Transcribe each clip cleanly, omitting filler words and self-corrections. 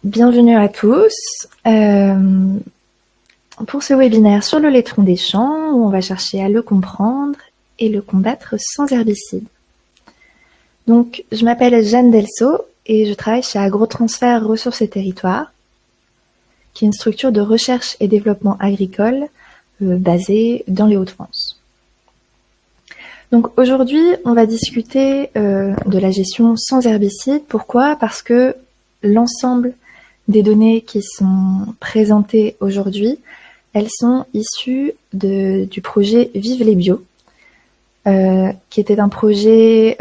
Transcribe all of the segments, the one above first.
Bienvenue à tous pour ce webinaire sur le laitron des champs où on va chercher à le comprendre et le combattre sans herbicide. Donc, je m'appelle Jeanne Delceau et je travaille chez Agrotransfert Ressources et Territoires, qui est une structure de recherche et développement agricole basée dans les Hauts-de-France. Donc aujourd'hui, on va discuter de la gestion sans herbicide. Pourquoi ? Parce que l'ensemble des données qui sont présentées aujourd'hui, elles sont issues du projet Vive les Bio, qui était un projet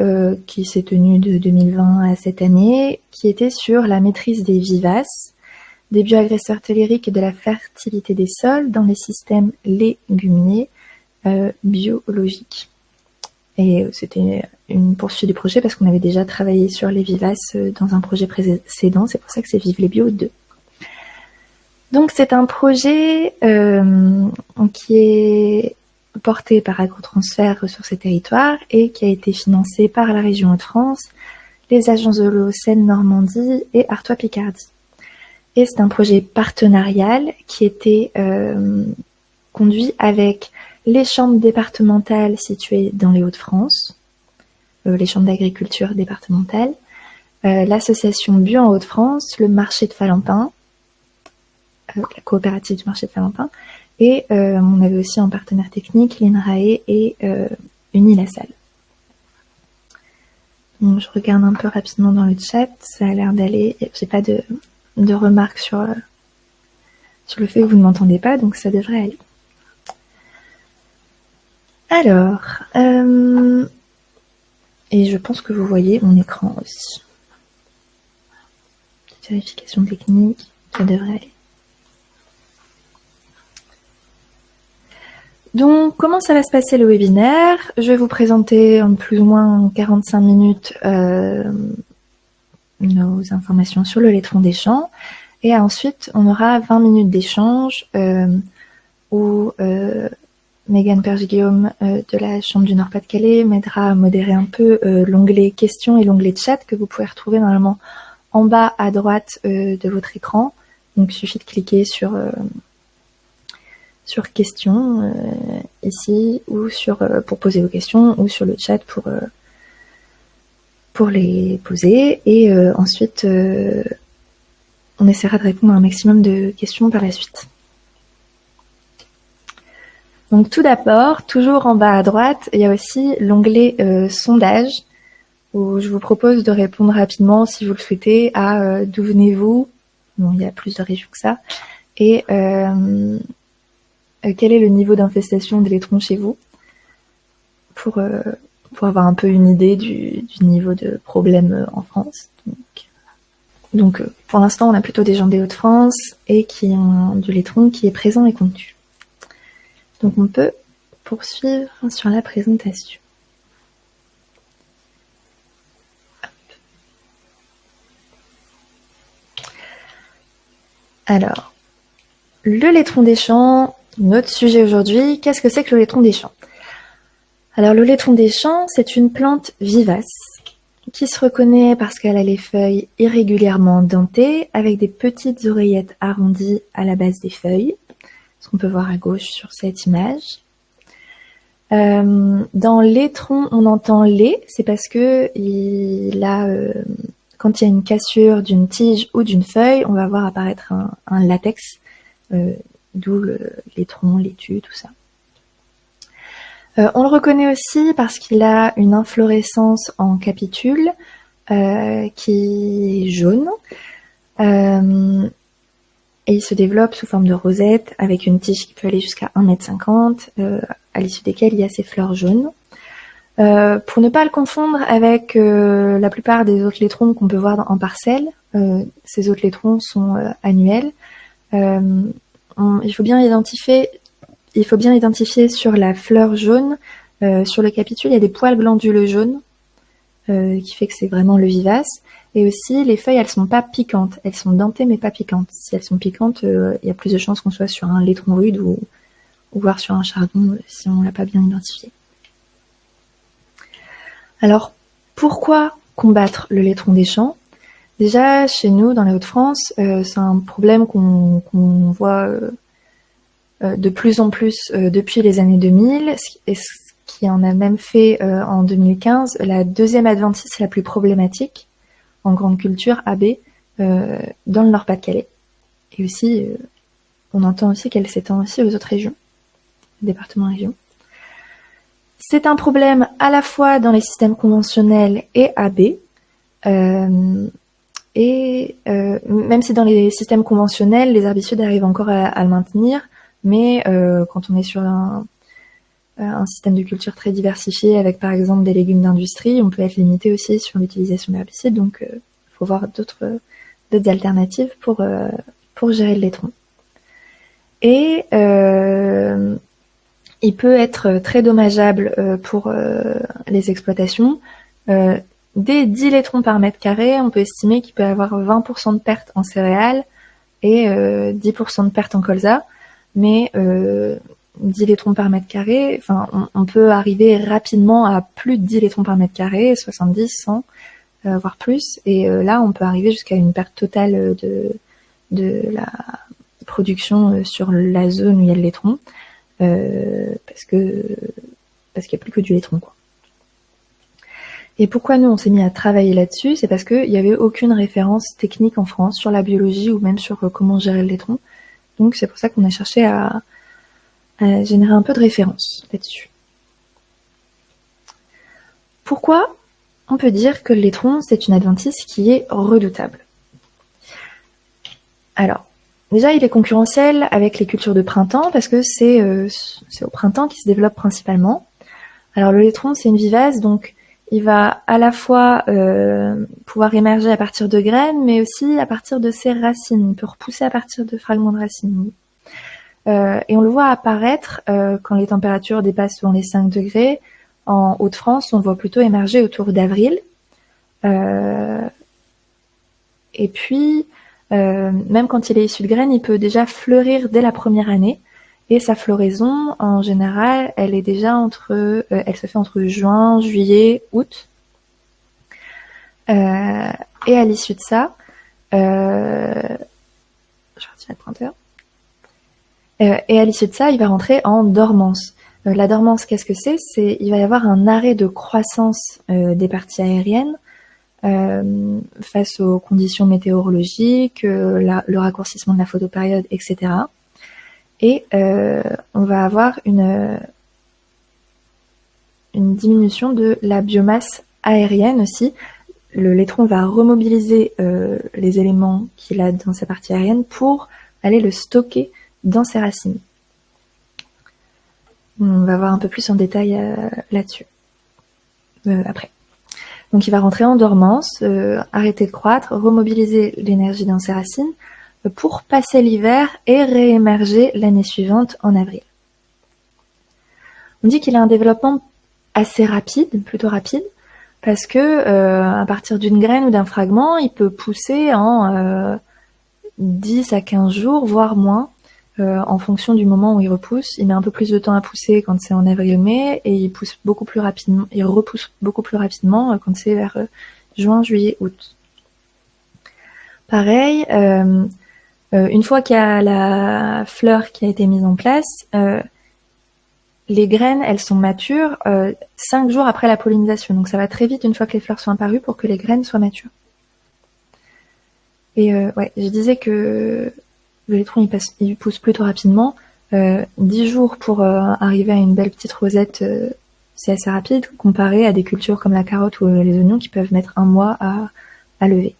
qui s'est tenu de 2020 à cette année, qui était sur la maîtrise des vivaces, des bioagresseurs telluriques et de la fertilité des sols dans les systèmes léguminés biologiques. Et c'était une poursuite du projet parce qu'on avait déjà travaillé sur les vivaces dans un projet précédent, c'est pour ça que c'est Vive les Bio 2. Donc c'est un projet qui est porté par Agrotransfert Ressources et Territoires et qui a été financé par la région Hauts-de-France, les agences de l'eau Seine-Normandie et Artois-Picardie. Et c'est un projet partenarial qui était conduit avec les chambres départementales situées dans les Hauts-de-France, les chambres d'agriculture départementales, l'association Bio en Hauts-de-France, le marché de Falampin, la coopérative du marché de Falampin, et on avait aussi en partenaire technique l'INRAE et Unilassal. Donc, je regarde un peu rapidement dans le chat, ça a l'air d'aller, j'ai pas de remarques sur le fait que vous ne m'entendez pas, donc ça devrait aller. Alors, et je pense que vous voyez mon écran aussi. Petite vérification technique, ça devrait aller. Donc, comment ça va se passer le webinaire ? Je vais vous présenter en plus ou moins 45 minutes nos informations sur le laitron des champs. Et ensuite, on aura 20 minutes d'échange où Mégane Perche-Guillaume de la Chambre du Nord-Pas-de-Calais m'aidera à modérer un peu l'onglet questions et l'onglet chat que vous pouvez retrouver normalement en bas à droite de votre écran. Donc, il suffit de cliquer sur questions ici ou pour poser vos questions ou sur le chat pour les poser. Et ensuite, on essaiera de répondre à un maximum de questions par la suite. Donc tout d'abord, toujours en bas à droite, il y a aussi l'onglet sondage où je vous propose de répondre rapidement si vous le souhaitez à d'où venez-vous, bon, il y a plus de régions que ça, et quel est le niveau d'infestation des laitrons chez vous pour avoir un peu une idée du niveau de problème en France. Donc pour l'instant, on a plutôt des gens des Hauts-de-France et qui ont du laitron qui est présent et contenu. Donc on peut poursuivre sur la présentation. Alors, le laitron des champs, notre sujet aujourd'hui, qu'est-ce que c'est que le laitron des champs ? Alors le laitron des champs, c'est une plante vivace qui se reconnaît parce qu'elle a les feuilles irrégulièrement dentées avec des petites oreillettes arrondies à la base des feuilles. Ce qu'on peut voir à gauche sur cette image. Dans laitron, on entend lait, c'est parce que quand il y a une cassure d'une tige ou d'une feuille, on va voir apparaître un latex, d'où le laitron, laitue, tout ça. On le reconnaît aussi parce qu'il a une inflorescence en capitule qui est jaune. Et il se développe sous forme de rosette avec une tige qui peut aller jusqu'à 1,50 m, à l'issue desquelles il y a ces fleurs jaunes. Pour ne pas le confondre avec la plupart des autres laitrons qu'on peut voir en parcelle, ces autres laitrons sont annuels. Il faut bien identifier sur la fleur jaune, sur le capitule, il y a des poils glanduleux jaunes, qui fait que c'est vraiment le vivace. Et aussi, les feuilles, elles sont pas piquantes. Elles sont dentées, mais pas piquantes. Si elles sont piquantes, il y a plus de chances qu'on soit sur un laitron rude ou voire sur un chardon, si on l'a pas bien identifié. Alors, pourquoi combattre le laitron des champs ? Déjà, chez nous, dans les Hauts-de-France, c'est un problème qu'on voit de plus en plus depuis les années 2000, et ce qui en a même fait en 2015 la deuxième adventice la plus problématique en grande culture AB dans le Nord-Pas-de-Calais. Et aussi, on entend aussi qu'elle s'étend aussi aux autres régions, départements et régions. C'est un problème à la fois dans les systèmes conventionnels et AB. Même si dans les systèmes conventionnels, les herbicides arrivent encore à le maintenir, mais quand on est sur un système de culture très diversifié avec par exemple des légumes d'industrie, on peut être limité aussi sur l'utilisation d'herbicides, donc il faut voir d'autres alternatives pour gérer le laitron. Et il peut être très dommageable pour les exploitations. Dès 10 laitrons par mètre carré, on peut estimer qu'il peut y avoir 20% de pertes en céréales et 10% de pertes en colza. Mais 10 laitrons par mètre carré, enfin, on peut arriver rapidement à plus de 10 laitrons par mètre carré, 70, 100, voire plus. Et là, on peut arriver jusqu'à une perte totale de la production sur la zone où il y a le laitron, parce qu'il n'y a plus que du laitron, quoi. Et pourquoi nous on s'est mis à travailler là-dessus? C'est parce qu'il n'y avait aucune référence technique en France sur la biologie ou même sur comment gérer le laitron. Donc c'est pour ça qu'on a cherché à générer un peu de références là-dessus. Pourquoi on peut dire que le laitron c'est une adventice qui est redoutable? Alors, déjà il est concurrentiel avec les cultures de printemps parce que c'est au printemps qu'il se développe principalement. Alors le laitron c'est une vivace, donc il va à la fois pouvoir émerger à partir de graines, mais aussi à partir de ses racines. Il peut repousser à partir de fragments de racines. Et on le voit apparaître quand les températures dépassent souvent les 5 degrés. En Hauts-de-France, on le voit plutôt émerger autour d'avril. Et puis, même quand il est issu de graines, il peut déjà fleurir dès la première année. Et sa floraison, en général, elle est déjà elle se fait entre juin, juillet, août. Et à l'issue de ça, je retire le pointeur. Et à l'issue de ça, il va rentrer en dormance. La dormance, qu'est-ce que c'est? Il va y avoir un arrêt de croissance des parties aériennes face aux conditions météorologiques, le raccourcissement de la photopériode, etc. Et on va avoir une diminution de la biomasse aérienne aussi. Le laitron va remobiliser les éléments qu'il a dans sa partie aérienne pour aller le stocker dans ses racines. On va voir un peu plus en détail là-dessus après. Donc il va rentrer en dormance, arrêter de croître, remobiliser l'énergie dans ses racines pour passer l'hiver et réémerger l'année suivante en avril. On dit qu'il a un développement assez rapide, plutôt rapide, parce que à partir d'une graine ou d'un fragment, il peut pousser en 10 à 15 jours, voire moins, en fonction du moment où il repousse. Il met un peu plus de temps à pousser quand c'est en avril-mai, et il pousse beaucoup plus rapidement, il repousse beaucoup plus rapidement quand c'est vers juin, juillet, août. Pareil, une fois qu'il y a la fleur qui a été mise en place, les graines, elles sont matures 5 jours après la pollinisation. Donc ça va très vite une fois que les fleurs sont apparues pour que les graines soient matures. Et ouais, je disais que le laitron, il pousse plutôt rapidement. 10 jours pour arriver à une belle petite rosette, c'est assez rapide comparé à des cultures comme la carotte ou les oignons qui peuvent mettre 1 mois à lever.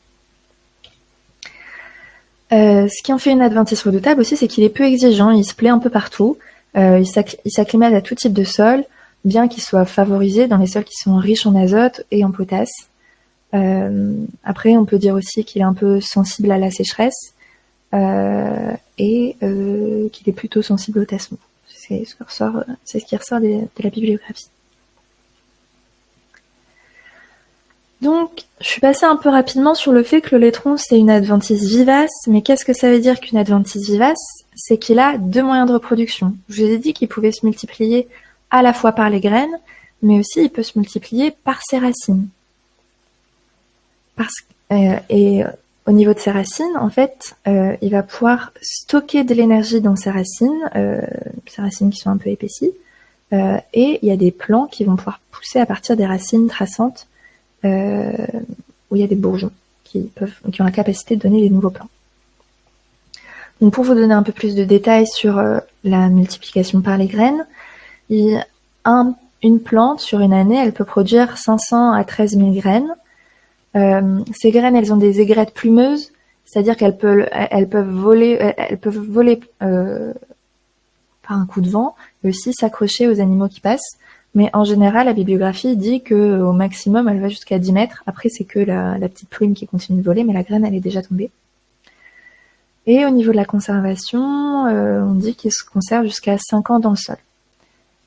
Ce qui en fait une adventice redoutable aussi, c'est qu'il est peu exigeant, il se plaît un peu partout, il s'acclimate à tout type de sol, bien qu'il soit favorisé dans les sols qui sont riches en azote et en potasse. Après, on peut dire aussi qu'il est un peu sensible à la sécheresse et qu'il est plutôt sensible au tassement. C'est ce qui ressort de la bibliographie. Donc, je suis passée un peu rapidement sur le fait que le laitron, c'est une adventice vivace. Mais qu'est-ce que ça veut dire qu'une adventice vivace? C'est qu'il a 2 moyens de reproduction. Je vous ai dit qu'il pouvait se multiplier à la fois par les graines, mais aussi il peut se multiplier par ses racines. Et au niveau de ses racines, en fait, il va pouvoir stocker de l'énergie dans ses racines qui sont un peu épaissies. Et il y a des plants qui vont pouvoir pousser à partir des racines traçantes où il y a des bourgeons qui ont la capacité de donner des nouveaux plants. Donc pour vous donner un peu plus de détails sur la multiplication par les graines, une plante sur une année, elle peut produire 500 à 13 000 graines. Ces graines, elles ont des aigrettes plumeuses, c'est-à-dire qu'elles peuvent voler par un coup de vent et aussi s'accrocher aux animaux qui passent. Mais en général, la bibliographie dit que au maximum, elle va jusqu'à 10 mètres. Après, c'est que la petite plume qui continue de voler, mais la graine, elle est déjà tombée. Et au niveau de la conservation, on dit qu'il se conserve jusqu'à 5 ans dans le sol.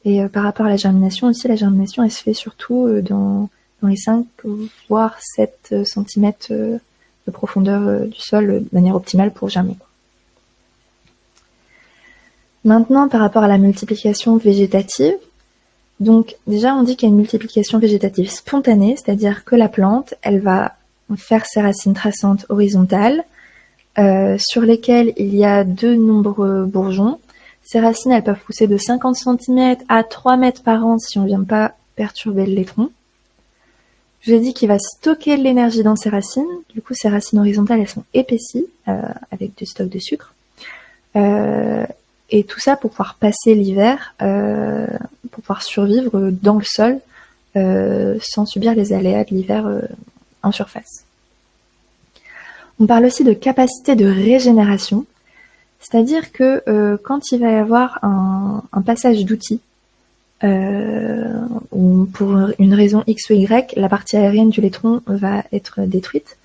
Et par rapport à la germination aussi, la germination, elle se fait surtout dans les 5 voire 7 cm de profondeur du sol de manière optimale pour germer. Maintenant, par rapport à la multiplication végétative, donc déjà on dit qu'il y a une multiplication végétative spontanée, c'est-à-dire que la plante, elle va faire ses racines traçantes horizontales, sur lesquelles il y a de nombreux bourgeons. Ces racines, elles peuvent pousser de 50 cm à 3 mètres par an si on ne vient pas perturber le laitron. Je vous ai dit qu'il va stocker de l'énergie dans ses racines. Du coup, ces racines horizontales, elles sont épaissies avec du stock de sucre. Et tout ça pour pouvoir passer l'hiver, pour pouvoir survivre dans le sol sans subir les aléas de l'hiver en surface. On parle aussi de capacité de régénération, c'est-à-dire que quand il va y avoir un passage d'outils, où pour une raison X ou Y, la partie aérienne du laitron va être détruite,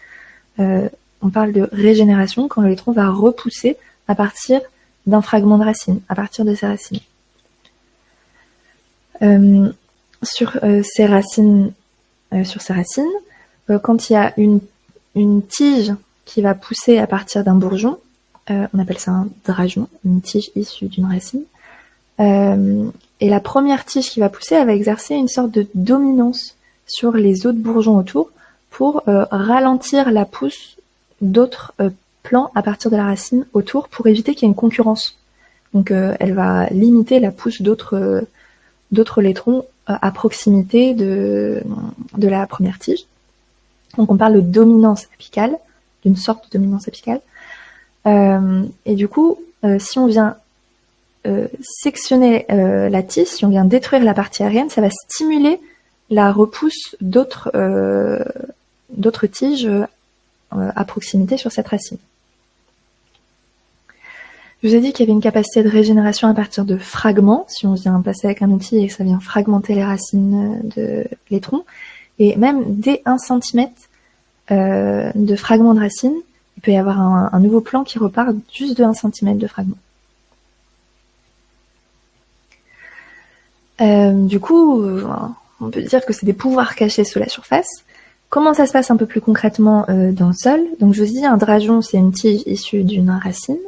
on parle de régénération quand le laitron va repousser à partir d'un fragment de racine, à partir de ses racines. Sur ces racines, quand il y a une tige qui va pousser à partir d'un bourgeon, on appelle ça un drageon, une tige issue d'une racine. Et la première tige qui va pousser, elle va exercer une sorte de dominance sur les autres bourgeons autour pour ralentir la pousse d'autres plants à partir de la racine autour pour éviter qu'il y ait une concurrence. Donc elle va limiter la pousse d'autres laitrons à proximité de la première tige. Donc on parle de dominance apicale, d'une sorte de dominance apicale. Et du coup, si on vient sectionner la tige, si on vient détruire la partie aérienne, ça va stimuler la repousse d'autres tiges à proximité sur cette racine. Je vous ai dit qu'il y avait une capacité de régénération à partir de fragments, si on vient passer avec un outil et que ça vient fragmenter les racines de laitron, et même dès 1 cm de fragments de racines, il peut y avoir un nouveau plant qui repart juste de 1 cm de fragments. Du coup, on peut dire que c'est des pouvoirs cachés sous la surface. Comment ça se passe un peu plus concrètement dans le sol? Donc je vous dis, un drageon, c'est une tige issue d'une racine.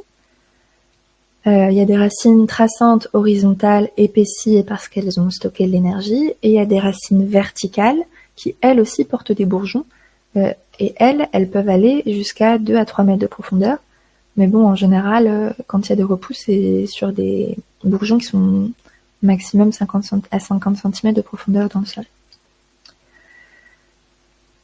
Il y a des racines traçantes horizontales épaissies parce qu'elles ont stocké de l'énergie, et il y a des racines verticales qui, elles aussi, portent des bourgeons, et elles peuvent aller jusqu'à 2 à 3 mètres de profondeur. Mais bon, en général, quand il y a des repousses, c'est sur des bourgeons qui sont maximum 50 à 50 cm de profondeur dans le sol.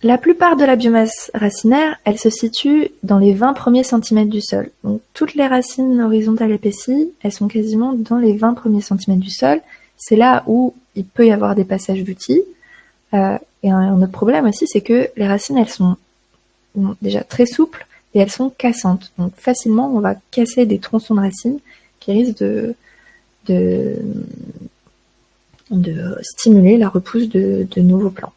La plupart de la biomasse racinaire, elle se situe dans les 20 premiers centimètres du sol. Donc toutes les racines horizontales épaissies, elles sont quasiment dans les 20 premiers centimètres du sol. C'est là où il peut y avoir des passages d'outils. Et un autre problème aussi, c'est que les racines, elles sont déjà très souples et elles sont cassantes. Donc facilement, on va casser des tronçons de racines qui risquent de stimuler la repousse de nouveaux plants.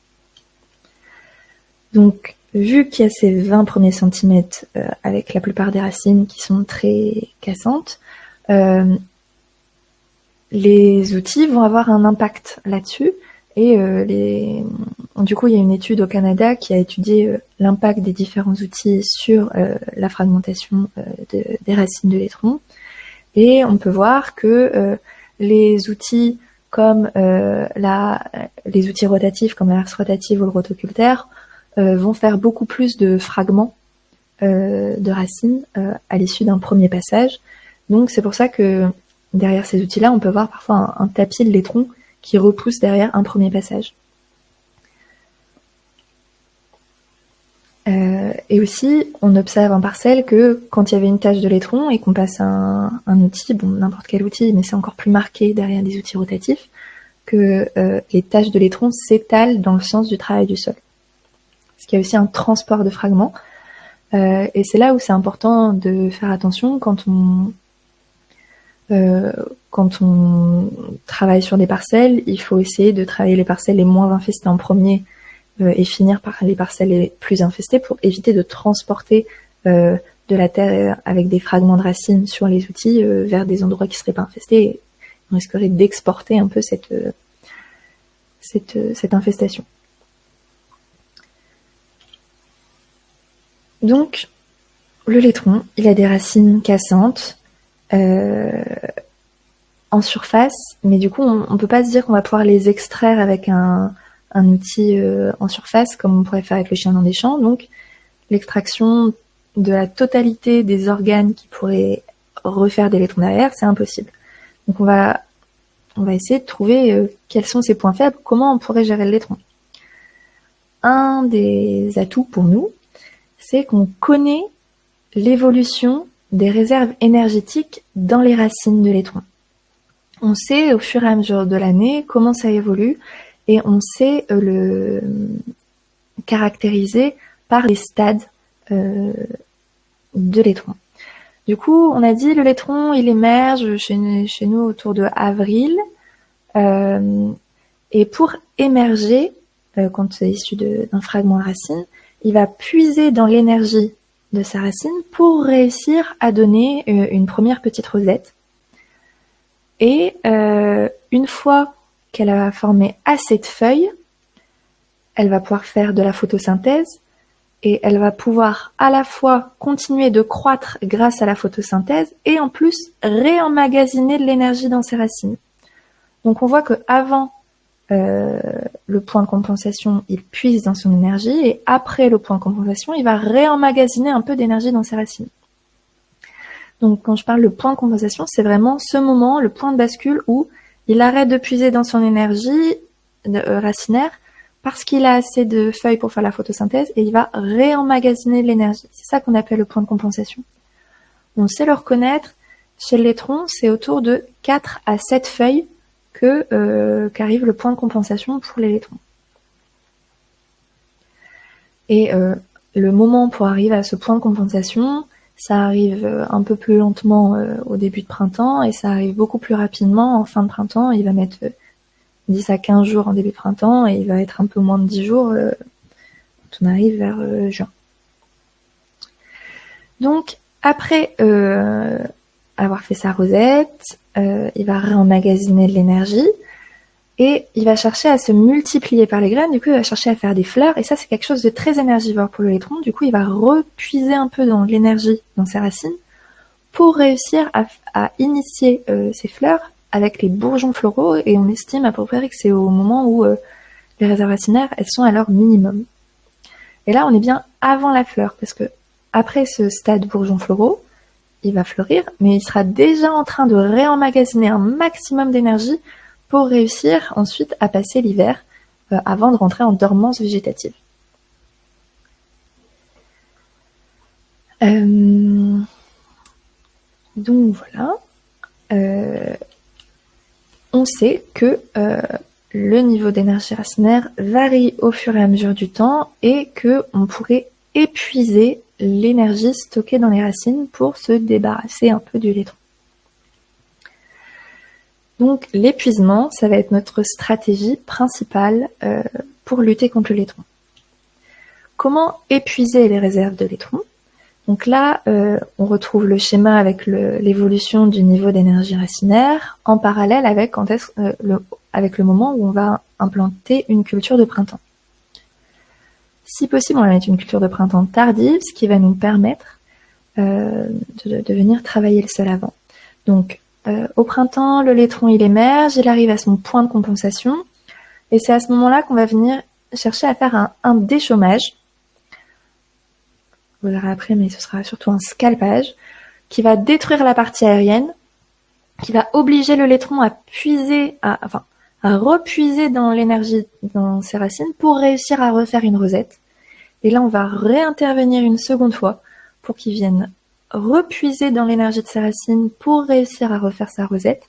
Donc, vu qu'il y a ces 20 premiers centimètres avec la plupart des racines qui sont très cassantes, les outils vont avoir un impact là-dessus. Et du coup, il y a une étude au Canada qui a étudié l'impact des différents outils sur la fragmentation des racines de laitron. Et on peut voir que les outils comme les outils rotatifs comme la herse rotative ou le rotoculteur vont faire beaucoup plus de fragments de racines à l'issue d'un premier passage. Donc c'est pour ça que derrière ces outils-là, on peut voir parfois un tapis de laiton qui repousse derrière un premier passage. Et aussi, on observe en parcelle que quand il y avait une tache de laitron et qu'on passe un outil, bon, n'importe quel outil, mais c'est encore plus marqué derrière des outils rotatifs, que les taches de laitron s'étalent dans le sens du travail du sol. Parce qu'il y a aussi un transport de fragments. Et c'est là où c'est important de faire attention quand on travaille sur des parcelles. Il faut essayer de travailler les parcelles les moins infestées en premier et finir par les parcelles les plus infestées pour éviter de transporter de la terre avec des fragments de racines sur les outils vers des endroits qui seraient pas infestés. Et on risquerait d'exporter un peu cette infestation. Donc, le laitron, il a des racines cassantes en surface, mais du coup, on ne peut pas se dire qu'on va pouvoir les extraire avec un outil en surface, comme on pourrait faire avec le chien dans des champs. Donc, l'extraction de la totalité des organes qui pourraient refaire des laitrons derrière, c'est impossible. Donc, on va essayer de trouver quels sont ses points faibles, comment on pourrait gérer le laitron. Un des atouts pour nous, c'est qu'on connaît l'évolution des réserves énergétiques dans les racines de laitron. On sait au fur et à mesure de l'année comment ça évolue et on sait le caractériser par les stades de laitron. Du coup, on a dit le laitron, il émerge chez nous autour de avril. Et pour émerger, quand c'est issu d'un fragment de racine, il va puiser dans l'énergie de sa racine pour réussir à donner une première petite rosette. Et une fois qu'elle a formé assez de feuilles, elle va pouvoir faire de la photosynthèse et elle va pouvoir à la fois continuer de croître grâce à la photosynthèse et en plus réemmagasiner de l'énergie dans ses racines. Donc on voit qu'avant le point de compensation, il puise dans son énergie et après le point de compensation, il va réemmagasiner un peu d'énergie dans ses racines. Donc quand je parle de point de compensation, c'est vraiment ce moment, le point de bascule où il arrête de puiser dans son énergie racinaire parce qu'il a assez de feuilles pour faire la photosynthèse et il va réemmagasiner l'énergie. C'est ça qu'on appelle le point de compensation. On sait le reconnaître. Chez le laitron, c'est autour de 4 à 7 feuilles qu'arrive le point de compensation pour les laitrons. Et le moment pour arriver à ce point de compensation, ça arrive un peu plus lentement au début de printemps et ça arrive beaucoup plus rapidement en fin de printemps. Il va mettre 10 à 15 jours en début de printemps et il va être un peu moins de 10 jours quand on arrive vers juin. Donc, après avoir fait sa rosette, il va réemmagasiner de l'énergie et il va chercher à se multiplier par les graines. Du coup, il va chercher à faire des fleurs et ça, c'est quelque chose de très énergivore pour le laitron. Du coup, il va repuiser un peu dans l'énergie dans ses racines pour réussir à initier ces fleurs avec les bourgeons floraux et on estime à peu près que c'est au moment où les réserves racinaires, elles sont à leur minimum. Et là, on est bien avant la fleur parce que après ce stade bourgeons floraux, il va fleurir, mais il sera déjà en train de réemmagasiner un maximum d'énergie pour réussir ensuite à passer l'hiver avant de rentrer en dormance végétative. Donc voilà. On sait que le niveau d'énergie racinaire varie au fur et à mesure du temps et qu'on pourrait épuiser l'énergie stockée dans les racines pour se débarrasser un peu du laitron. Donc l'épuisement, ça va être notre stratégie principale pour lutter contre le laitron. Comment épuiser les réserves de laitron ? Donc là, on retrouve le schéma avec l'évolution du niveau d'énergie racinaire en parallèle avec, avec le moment où on va implanter une culture de printemps. Si possible, on va mettre une culture de printemps tardive, ce qui va nous permettre de venir travailler le sol avant. Donc, au printemps, le laitron, il émerge, il arrive à son point de compensation, et c'est à ce moment-là qu'on va venir chercher à faire un déchômage. vous verrez après, mais ce sera surtout un scalpage, qui va détruire la partie aérienne, qui va obliger l'électron à repuiser dans l'énergie dans ses racines pour réussir à refaire une rosette. Et là, on va réintervenir une seconde fois pour qu'il vienne repuiser dans l'énergie de ses racines pour réussir à refaire sa rosette.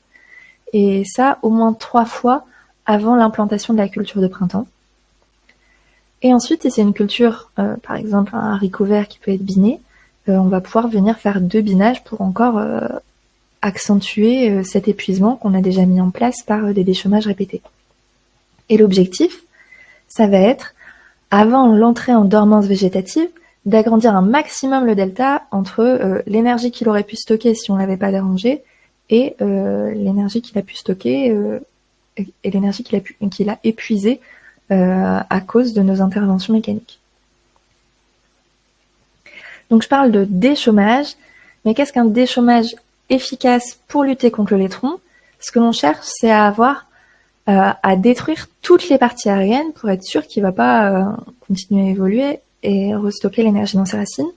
Et ça, au moins 3 fois avant l'implantation de la culture de printemps. Et ensuite, si c'est une culture, par exemple un haricot vert qui peut être biné, on va pouvoir venir faire 2 binages pour encore accentuer cet épuisement qu'on a déjà mis en place par des déchômages répétés. Et l'objectif, ça va être, avant l'entrée en dormance végétative, d'agrandir un maximum le delta entre l'énergie qu'il aurait pu stocker si on l'avait pas dérangé et l'énergie qu'il a pu stocker et l'énergie qu'il a épuisée à cause de nos interventions mécaniques. Donc je parle de déchômage, mais qu'est-ce qu'un déchômage efficace pour lutter contre l'électron? Ce que l'on cherche, c'est à détruire toutes les parties aériennes pour être sûr qu'il ne va pas continuer à évoluer et restocker l'énergie dans ses racines.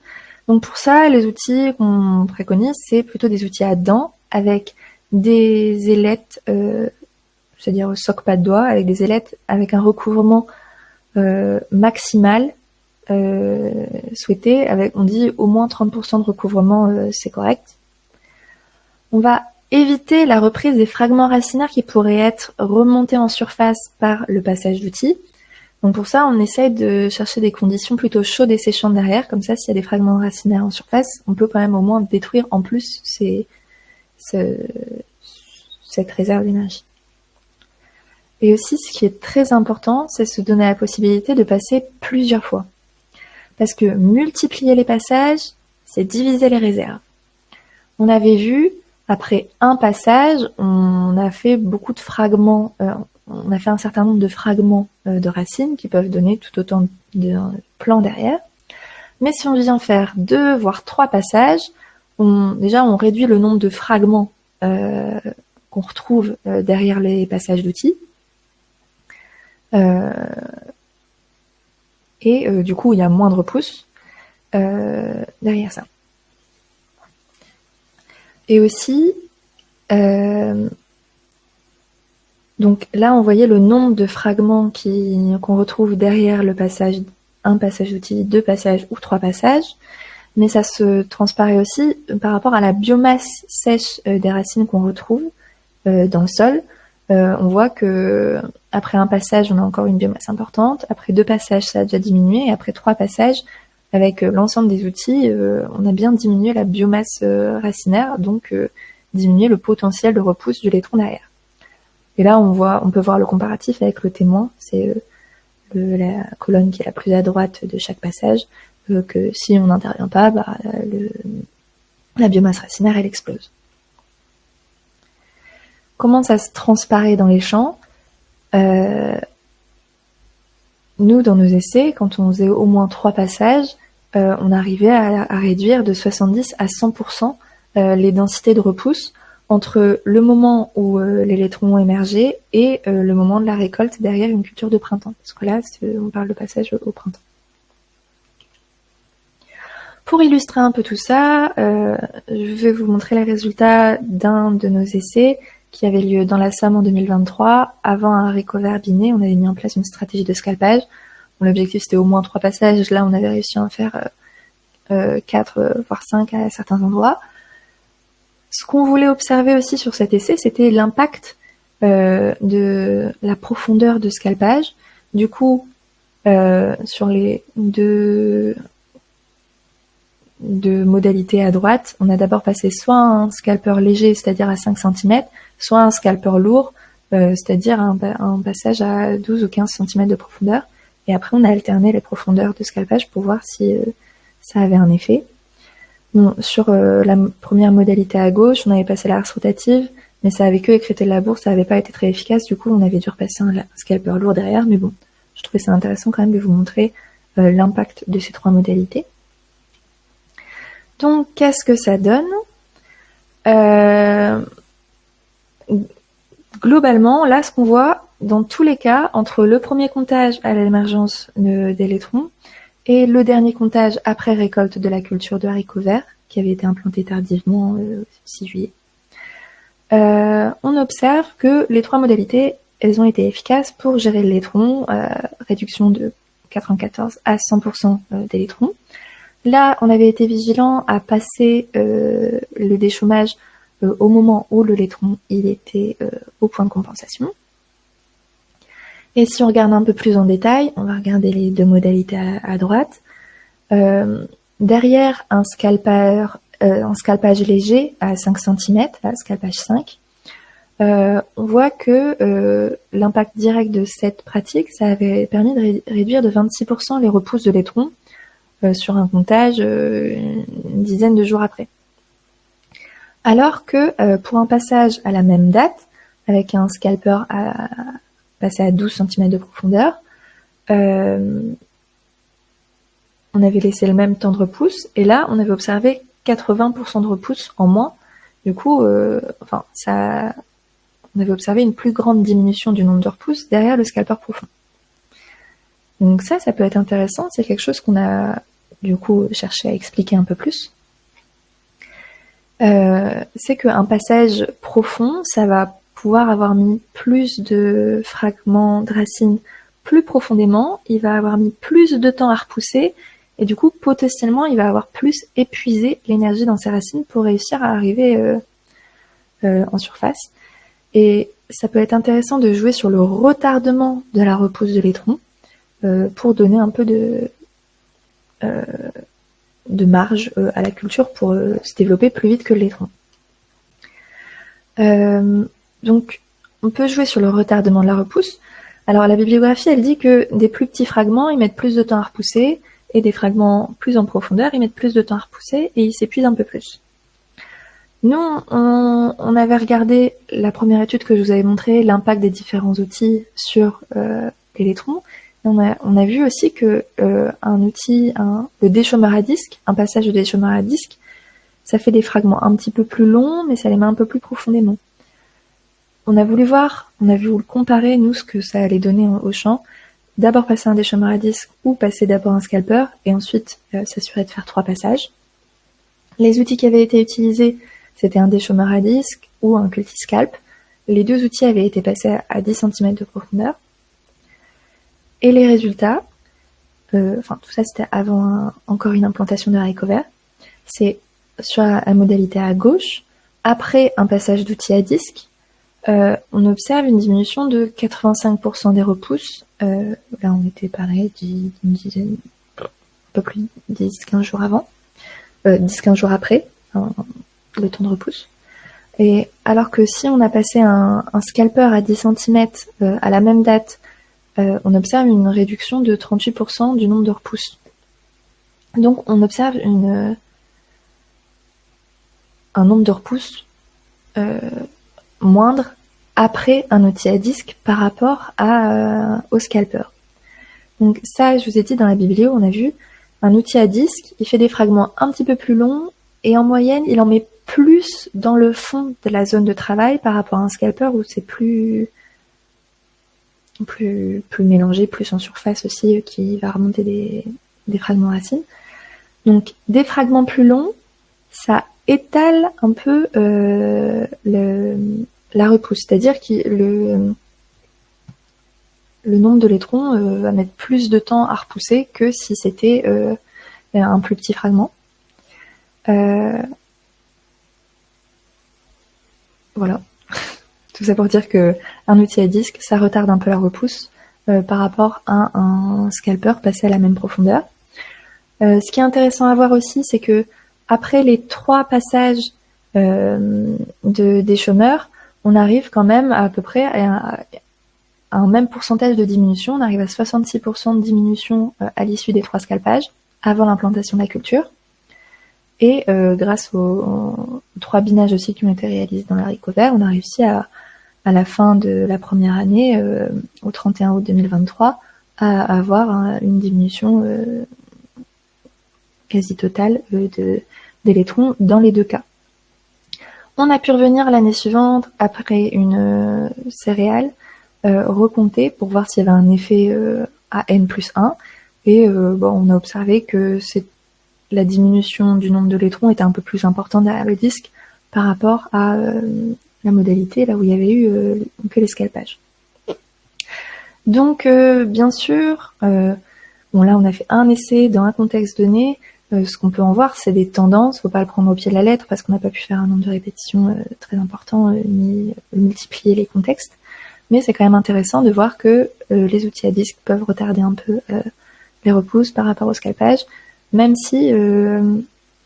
Donc pour ça, les outils qu'on préconise, c'est plutôt des outils à dents avec des ailettes, c'est-à-dire soc pas de doigts, avec des ailettes avec un recouvrement maximal souhaité, on dit au moins 30% de recouvrement, c'est correct. On va éviter la reprise des fragments racinaires qui pourraient être remontés en surface par le passage d'outils. Donc pour ça, on essaye de chercher des conditions plutôt chaudes et séchantes derrière, comme ça, s'il y a des fragments racinaires en surface, on peut quand même au moins détruire en plus cette réserve d'énergie. Et aussi, ce qui est très important, c'est se donner la possibilité de passer plusieurs fois. Parce que multiplier les passages, c'est diviser les réserves. On avait vu, après un passage, on a fait beaucoup de fragments, on a fait un certain nombre de fragments de racines qui peuvent donner tout autant de plans derrière. Mais si on vient faire 2 voire 3 passages, déjà on réduit le nombre de fragments qu'on retrouve derrière les passages d'outils. Du coup, il y a moins de repousse derrière ça. Et aussi, donc là, on voyait le nombre de fragments qu'on retrouve derrière le passage, un passage d'outils, 2 passages ou 3 passages, mais ça se transparaît aussi par rapport à la biomasse sèche des racines qu'on retrouve dans le sol. On voit que après un passage, on a encore une biomasse importante. Après 2 passages, ça a déjà diminué. Et après 3 passages, avec l'ensemble des outils, on a bien diminué la biomasse racinaire, donc diminué le potentiel de repousse du l'électron derrière. Et là, on peut voir le comparatif avec le témoin. C'est la colonne qui est la plus à droite de chaque passage, que si on n'intervient pas, la biomasse racinaire, elle explose. Comment ça se transparaît dans les champs? Nous, dans nos essais, quand on faisait au moins 3 passages, on arrivait à réduire de 70 à 100% les densités de repousse entre le moment où l'électron émergeait et le moment de la récolte derrière une culture de printemps. Parce que là, on parle de passage au printemps. Pour illustrer un peu tout ça, je vais vous montrer les résultats d'un de nos essais qui avait lieu dans la Somme en 2023. Avant un haricot vert biné, on avait mis en place une stratégie de scalpage. Bon, l'objectif, c'était au moins 3 passages. Là, on avait réussi à en faire 4, voire 5 à certains endroits. Ce qu'on voulait observer aussi sur cet essai, c'était l'impact de la profondeur de scalpage. Du coup, sur les deux modalités à droite, on a d'abord passé soit un scalpeur léger, c'est-à-dire à 5 cm, soit un scalpeur lourd, c'est-à-dire un passage à 12 ou 15 cm de profondeur. Et après, on a alterné les profondeurs de scalpage pour voir si ça avait un effet. Bon, sur la première modalité à gauche, on avait passé la herse rotative, mais ça avait que écrété le labour, ça n'avait pas été très efficace. Du coup, on avait dû repasser un scalpeur lourd derrière. Mais bon, je trouvais ça intéressant quand même de vous montrer l'impact de ces 3 modalités. Donc, qu'est-ce que ça donne? Globalement, là, ce qu'on voit, dans tous les cas, entre le premier comptage à l'émergence d'électrons Et le dernier comptage après récolte de la culture de haricots verts, qui avait été implantée tardivement, 6 juillet. On observe que les 3 modalités, elles ont été efficaces pour gérer le laitron, réduction de 94 à 100% des laitrons. Là, on avait été vigilant à passer le déchômage au moment où le laitron il était au point de compensation. Et si on regarde un peu plus en détail, on va regarder les 2 modalités à droite. Derrière un scalpage léger à 5 cm, là, scalpage 5, on voit que l'impact direct de cette pratique, ça avait permis de réduire de 26% les repousses de laitrons sur un comptage une dizaine de jours après. Alors que pour un passage à la même date, avec un scalper passé à 12 cm de profondeur, on avait laissé le même temps de repousse, et là, on avait observé 80% de repousse en moins. Du coup, on avait observé une plus grande diminution du nombre de repousses derrière le scalper profond. Donc ça peut être intéressant, c'est quelque chose qu'on a du coup cherché à expliquer un peu plus. C'est qu'un passage profond, ça va pouvoir avoir mis plus de fragments de racines plus profondément, il va avoir mis plus de temps à repousser, et du coup, potentiellement, il va avoir plus épuisé l'énergie dans ses racines pour réussir à arriver en surface. Et ça peut être intéressant de jouer sur le retardement de la repousse de laitron pour donner un peu de marge à la culture pour se développer plus vite que le laitron. Donc, on peut jouer sur le retardement de la repousse. Alors, la bibliographie, elle dit que des plus petits fragments, ils mettent plus de temps à repousser, et des fragments plus en profondeur, ils mettent plus de temps à repousser, et ils s'épuisent un peu plus. Nous, on avait regardé la première étude que je vous avais montré, l'impact des différents outils sur les laitrons. On a vu aussi que un outil, le déchômeur à disque, un passage de déchômeur à disque, ça fait des fragments un petit peu plus longs, mais ça les met un peu plus profondément. On a voulu le comparer, nous, ce que ça allait donner au champ. D'abord passer un déchômeur à disque ou passer d'abord un scalper et ensuite s'assurer de faire 3 passages. Les outils qui avaient été utilisés, c'était un déchômeur à disque ou un cultiscalp. Les 2 outils avaient été passés à 10 cm de profondeur. Et les résultats, tout ça c'était avant encore une implantation de haricots verts, c'est sur la modalité à gauche, après un passage d'outil à disque, on observe une diminution de 85% des repousses. Là, on était pareil, d'une dizaine, un peu plus de 10-15 jours avant, 10-15 jours après, le temps de repousse. Et alors que si on a passé un scalper à 10 cm à la même date, on observe une réduction de 38% du nombre de repousses. Donc, on observe un nombre de repousses moindre après un outil à disque par rapport au scalper. Donc ça, je vous ai dit dans la biblio, on a vu un outil à disque, il fait des fragments un petit peu plus longs et en moyenne, il en met plus dans le fond de la zone de travail par rapport à un scalper où c'est plus mélangé, plus en surface aussi, qui va remonter des fragments racines. Donc des fragments plus longs, ça étale un peu la repousse, c'est-à-dire que le nombre de laitrons va mettre plus de temps à repousser que si c'était un plus petit fragment. Voilà. Tout ça pour dire que un outil à disque, ça retarde un peu la repousse par rapport à un scalper passé à la même profondeur. Ce qui est intéressant à voir aussi, c'est que après les 3 passages des chômeurs, on arrive quand même à peu près à un même pourcentage de diminution. On arrive à 66% de diminution à l'issue des 3 scalpages, avant l'implantation de la culture. Et grâce aux 3 binages aussi qui ont été réalisés dans l'haricot vert, on a réussi à la fin de la première année, au 31 août 2023, à avoir une diminution quasi totale des laitrons dans les 2 cas. On a pu revenir l'année suivante, après une céréale, recompter pour voir s'il y avait un effet à N+1. Et on a observé que la diminution du nombre de laitrons était un peu plus importante derrière le disque par rapport à la modalité, là où il y avait eu que l'escalpage. Donc, bien sûr, là, on a fait un essai dans un contexte donné. Ce qu'on peut en voir, c'est des tendances. Faut pas le prendre au pied de la lettre parce qu'on n'a pas pu faire un nombre de répétitions très important ni multiplier les contextes. Mais c'est quand même intéressant de voir que les outils à disque peuvent retarder un peu les repousses par rapport au scalpage, même si le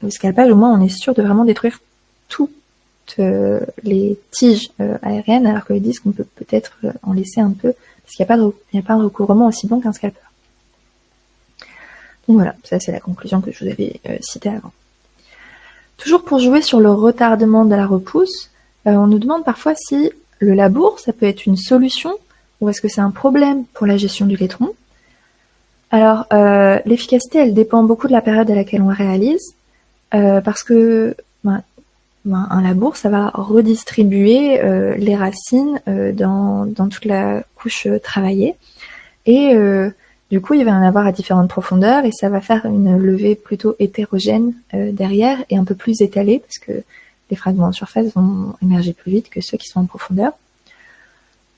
scalpage, au moins, on est sûr de vraiment détruire toutes les tiges aériennes, alors que le disque, on peut peut-être en laisser un peu, parce qu'il n'y a pas de recouvrement aussi bon qu'un scalpeur. Donc voilà, ça c'est la conclusion que je vous avais citée avant. Toujours pour jouer sur le retardement de la repousse, on nous demande parfois si le labour, ça peut être une solution ou est-ce que c'est un problème pour la gestion du laitron. Alors, l'efficacité, elle dépend beaucoup de la période à laquelle on réalise, parce que un labour, ça va redistribuer les racines dans toute la couche travaillée. Et du coup, il va y en avoir à différentes profondeurs et ça va faire une levée plutôt hétérogène derrière et un peu plus étalée parce que les fragments en surface vont émerger plus vite que ceux qui sont en profondeur.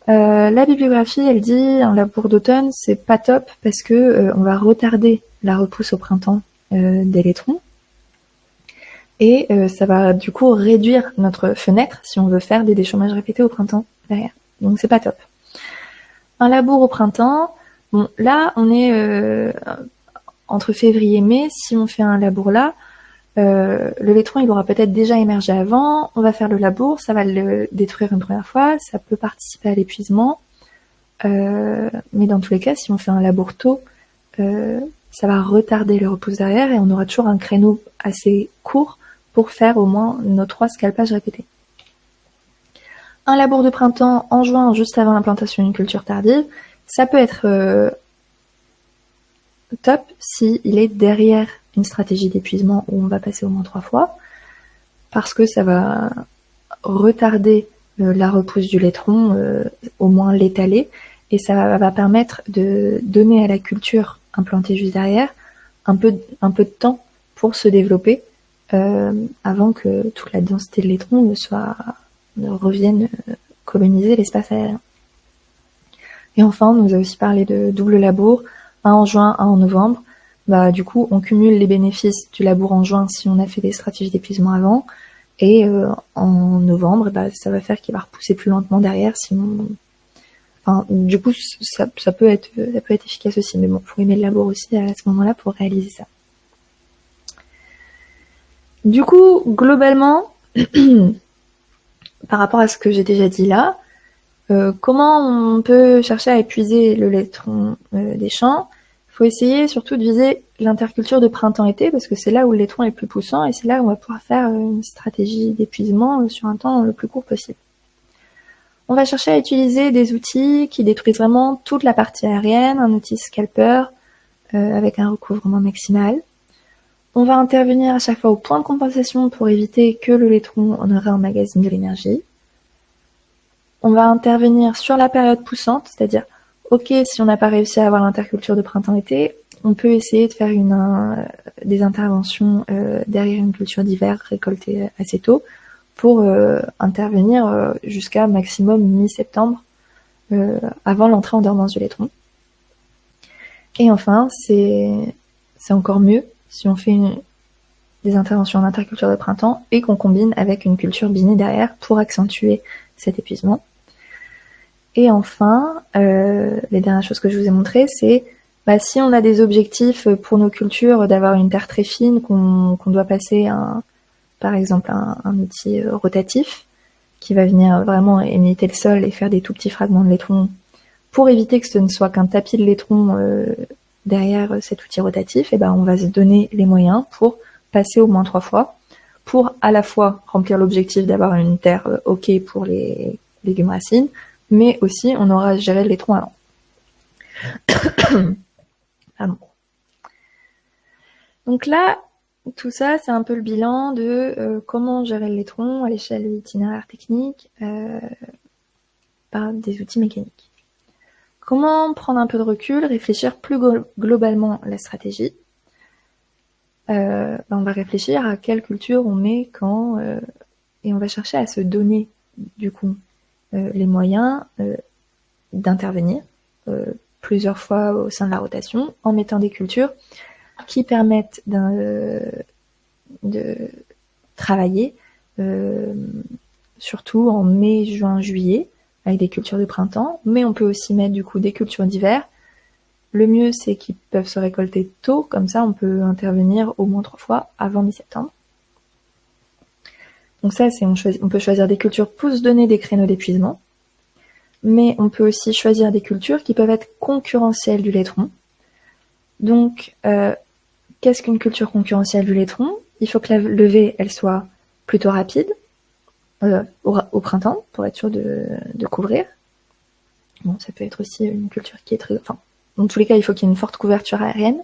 La bibliographie, elle dit un labour d'automne, c'est pas top parce que on va retarder la repousse au printemps des laitrons et ça va du coup réduire notre fenêtre si on veut faire des déchômages répétés au printemps derrière. Donc c'est pas top. Un labour au printemps, bon là on est entre février et mai, si on fait un labour là, le laitron il aura peut-être déjà émergé avant, on va faire le labour, ça va le détruire une première fois, ça peut participer à l'épuisement, mais dans tous les cas si on fait un labour tôt, ça va retarder les repousses derrière et on aura toujours un créneau assez court pour faire au moins nos 3 scalpages répétés. Un labour de printemps en juin, juste avant l'implantation d'une culture tardive, ça peut être top s'il est derrière une stratégie d'épuisement où on va passer au moins 3 fois, parce que ça va retarder la repousse du laitron, au moins l'étaler, et ça va permettre de donner à la culture implantée juste derrière un peu de temps pour se développer avant que toute la densité de laitron ne revienne coloniser l'espace aérien. Et enfin, on nous a aussi parlé de double labour, un en juin, un en novembre. Du coup, on cumule les bénéfices du labour en juin si on a fait des stratégies d'épuisement avant, et en novembre, ça va faire qu'il va repousser plus lentement derrière. Du coup, ça peut être efficace aussi, mais bon, faut aimer le labour aussi à ce moment-là pour réaliser ça. Du coup, globalement, par rapport à ce que j'ai déjà dit là, comment on peut chercher à épuiser le laitron des champs? Il faut essayer surtout de viser l'interculture de printemps-été parce que c'est là où le laitron est le plus poussant et c'est là où on va pouvoir faire une stratégie d'épuisement sur un temps le plus court possible. On va chercher à utiliser des outils qui détruisent vraiment toute la partie aérienne, un outil scalper avec un recouvrement maximal. On va intervenir à chaque fois au point de compensation pour éviter que le laitron en réemmagasine de l'énergie. On va intervenir sur la période poussante, c'est-à-dire, ok, si on n'a pas réussi à avoir l'interculture de printemps-été, on peut essayer de faire des interventions derrière une culture d'hiver récoltée assez tôt pour intervenir jusqu'à maximum mi-septembre avant l'entrée en dormance du laitron. Et enfin, c'est encore mieux si on fait des interventions en interculture de printemps et qu'on combine avec une culture binée derrière pour accentuer cet épuisement. Et enfin, les dernières choses que je vous ai montrées, c'est si on a des objectifs pour nos cultures d'avoir une terre très fine, qu'on doit passer par exemple un outil rotatif qui va venir vraiment imiter le sol et faire des tout petits fragments de laiton pour éviter que ce ne soit qu'un tapis de laiton derrière cet outil rotatif, et on va se donner les moyens pour passer au moins 3 fois pour à la fois remplir l'objectif d'avoir une terre ok pour les légumes racines, mais aussi on aura géré le laitron avant. Pardon. Donc là, tout ça, c'est un peu le bilan de comment gérer le laitron à l'échelle de l'itinéraire technique par des outils mécaniques. Comment prendre un peu de recul, réfléchir plus globalement la stratégie? On va réfléchir à quelle culture on met quand, et on va chercher à se donner du coup les moyens d'intervenir plusieurs fois au sein de la rotation en mettant des cultures qui permettent de travailler surtout en mai, juin, juillet avec des cultures de printemps, mais on peut aussi mettre du coup des cultures d'hiver. Le mieux, c'est qu'ils peuvent se récolter tôt, comme ça on peut intervenir au moins 3 fois avant mi-septembre. Donc ça, on peut choisir des cultures pour se donner des créneaux d'épuisement, mais on peut aussi choisir des cultures qui peuvent être concurrentielles du laitron. Donc, qu'est-ce qu'une culture concurrentielle du laitron? Il faut que la levée, elle soit plutôt rapide, au printemps, pour être sûr de couvrir. Bon, ça peut être aussi une culture qui est très... Enfin, dans tous les cas, il faut qu'il y ait une forte couverture aérienne.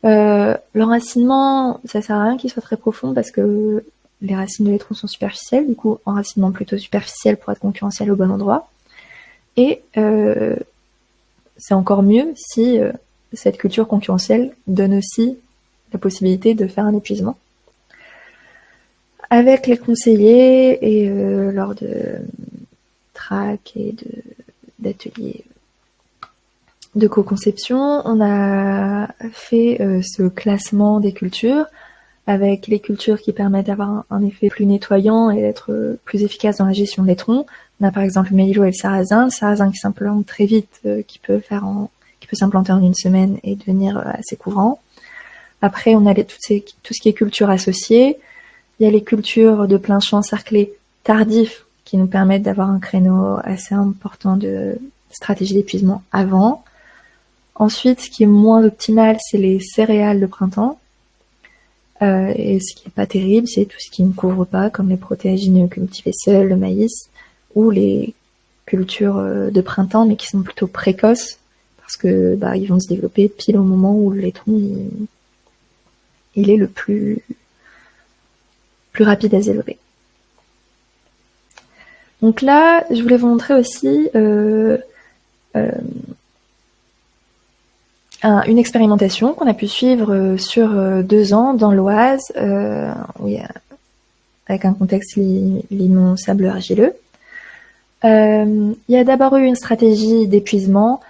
L'enracinement, ça sert à rien qu'il soit très profond parce que les racines de laitron sont superficielles, du coup, enracinement plutôt superficiel pour être concurrentiel au bon endroit. Et c'est encore mieux si cette culture concurrentielle donne aussi la possibilité de faire un épuisement. Avec les conseillers et lors de track et d'ateliers de co-conception, on a fait ce classement des cultures avec les cultures qui permettent d'avoir un effet plus nettoyant et d'être plus efficace dans la gestion de laitron. On a par exemple le mélilo et le sarrasin qui s'implante très vite, qui peut s'implanter en une semaine et devenir assez couvrant. Après, on a tout ce qui est culture associée. Il y a les cultures de plein champ cerclés tardifs qui nous permettent d'avoir un créneau assez important de stratégie d'épuisement avant. Ensuite, ce qui est moins optimal, c'est les céréales de printemps. Et ce qui est pas terrible, c'est tout ce qui ne couvre pas, comme les protéagineux cultivés seuls, le maïs, ou les cultures de printemps, mais qui sont plutôt précoces, parce que ils vont se développer pile au moment où le laitron il est le plus rapide à se développer. Donc là, je voulais vous montrer aussi une expérimentation qu'on a pu suivre sur 2 ans dans l'Oise, avec un contexte limon sable argileux. Il y a d'abord eu une stratégie d'épuisement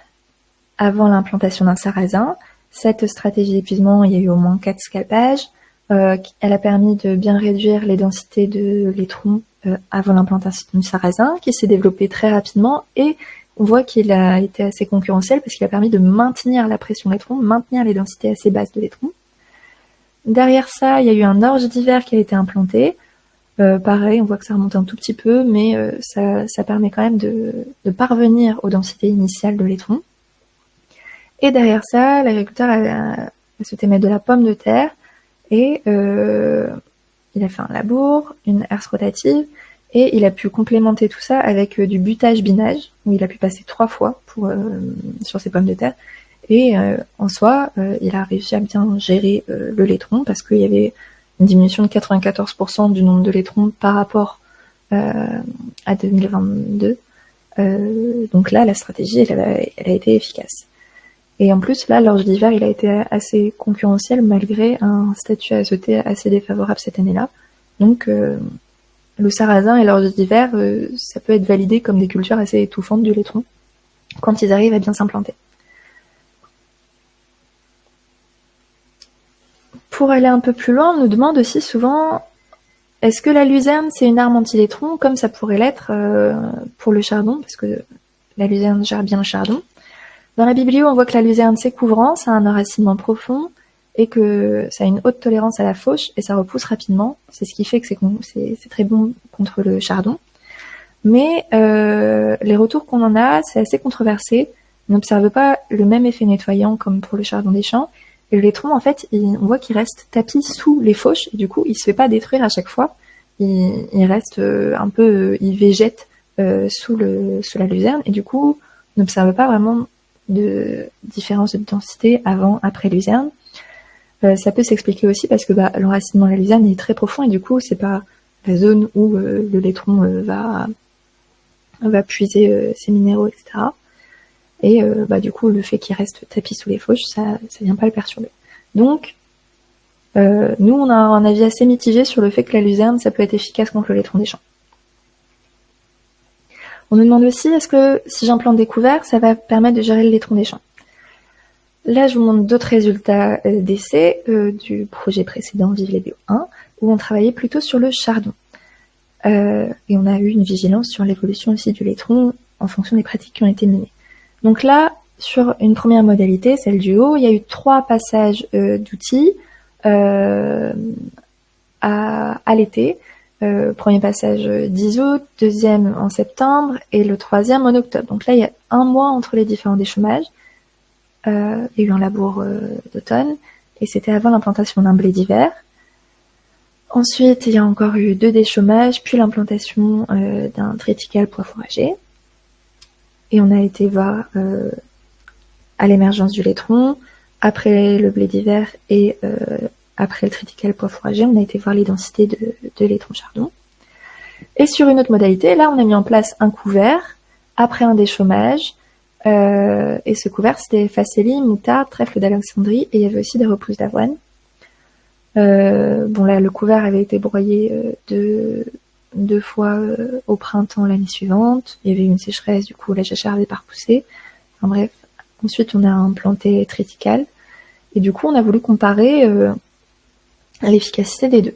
avant l'implantation d'un sarrasin. Cette stratégie d'épuisement, il y a eu au moins 4 scalpages. Elle a permis de bien réduire les densités de laitron avant l'implantation du sarrasin, qui s'est développé très rapidement, et on voit qu'il a été assez concurrentiel parce qu'il a permis de maintenir la pression laitron, maintenir les densités assez basses de laitron. Derrière ça, il y a eu un orge d'hiver qui a été implanté. Pareil, on voit que ça remonte un tout petit peu, mais ça permet quand même de parvenir aux densités initiales de laitron. Et derrière ça, l'agriculteur a souhaité mettre de la pomme de terre et il a fait un labour, une herse rotative, et il a pu complémenter tout ça avec du butage-binage, où il a pu passer 3 fois sur ses pommes de terre. Et en soi, il a réussi à bien gérer le laitron parce qu'il y avait une diminution de 94% du nombre de laitrons par rapport à 2022. Donc là, la stratégie, elle a été efficace. Et en plus, là, l'orge d'hiver, il a été assez concurrentiel malgré un statut azoté assez défavorable cette année-là. Donc, le sarrasin et l'orge d'hiver, ça peut être validé comme des cultures assez étouffantes du laitron quand ils arrivent à bien s'implanter. Pour aller un peu plus loin, on nous demande aussi souvent, est-ce que la luzerne, c'est une arme anti-laitron comme ça pourrait l'être pour le chardon, parce que la luzerne gère bien le chardon. Dans la biblio, on voit que la luzerne, c'est couvrant, ça a un enracinement profond, et que ça a une haute tolérance à la fauche, et ça repousse rapidement. C'est ce qui fait que c'est très bon contre le chardon. Mais les retours qu'on en a, c'est assez controversé. On n'observe pas le même effet nettoyant comme pour le chardon des champs. Et le laitron, en fait, on voit qu'il reste tapi sous les fauches, et du coup, il se fait pas détruire à chaque fois. Il reste il végète sous la luzerne, et du coup, on n'observe pas vraiment de différence de densité après luzerne. Ça peut s'expliquer aussi parce que l'enracinement de la luzerne est très profond, et du coup, c'est pas la zone où le laitron va puiser ses minéraux, etc. Et du coup, le fait qu'il reste tapis sous les fauches, ça vient pas le perturber. Donc, nous, on a un avis assez mitigé sur le fait que la luzerne, ça peut être efficace contre le laiton des champs. On nous demande aussi, est-ce que si j'implante des couverts, ça va permettre de gérer le laiton des champs? Là, je vous montre d'autres résultats d'essais du projet précédent, Vive les Bio 1, où on travaillait plutôt sur le chardon. Et on a eu une vigilance sur l'évolution aussi du laitron en fonction des pratiques qui ont été menées. Donc là, sur une première modalité, celle du haut, il y a eu 3 passages d'outils à l'été. Premier passage 10 août, deuxième en septembre et le troisième en octobre. Donc là, il y a 1 mois entre les différents déchômages. Il y a eu un labour d'automne et c'était avant l'implantation d'un blé d'hiver. Ensuite, il y a encore eu 2 déchômages, puis l'implantation d'un triticale pois fourrager. Et on a été voir à l'émergence du laitron, après le blé d'hiver et après le triticale pois fourrager, on a été voir les densités de laitron chardon. Et sur une autre modalité, là, on a mis en place un couvert après un déchômage. Et ce couvert, c'était facélie, moutarde, trèfle d'Alexandrie, et il y avait aussi des repousses d'avoine. Là, le couvert avait été broyé 2 fois au printemps l'année suivante. Il y avait eu une sécheresse, du coup, la jachère avait pas repoussé. Enfin bref. Ensuite, on a implanté triticale. Et du coup, on a voulu comparer l'efficacité des deux.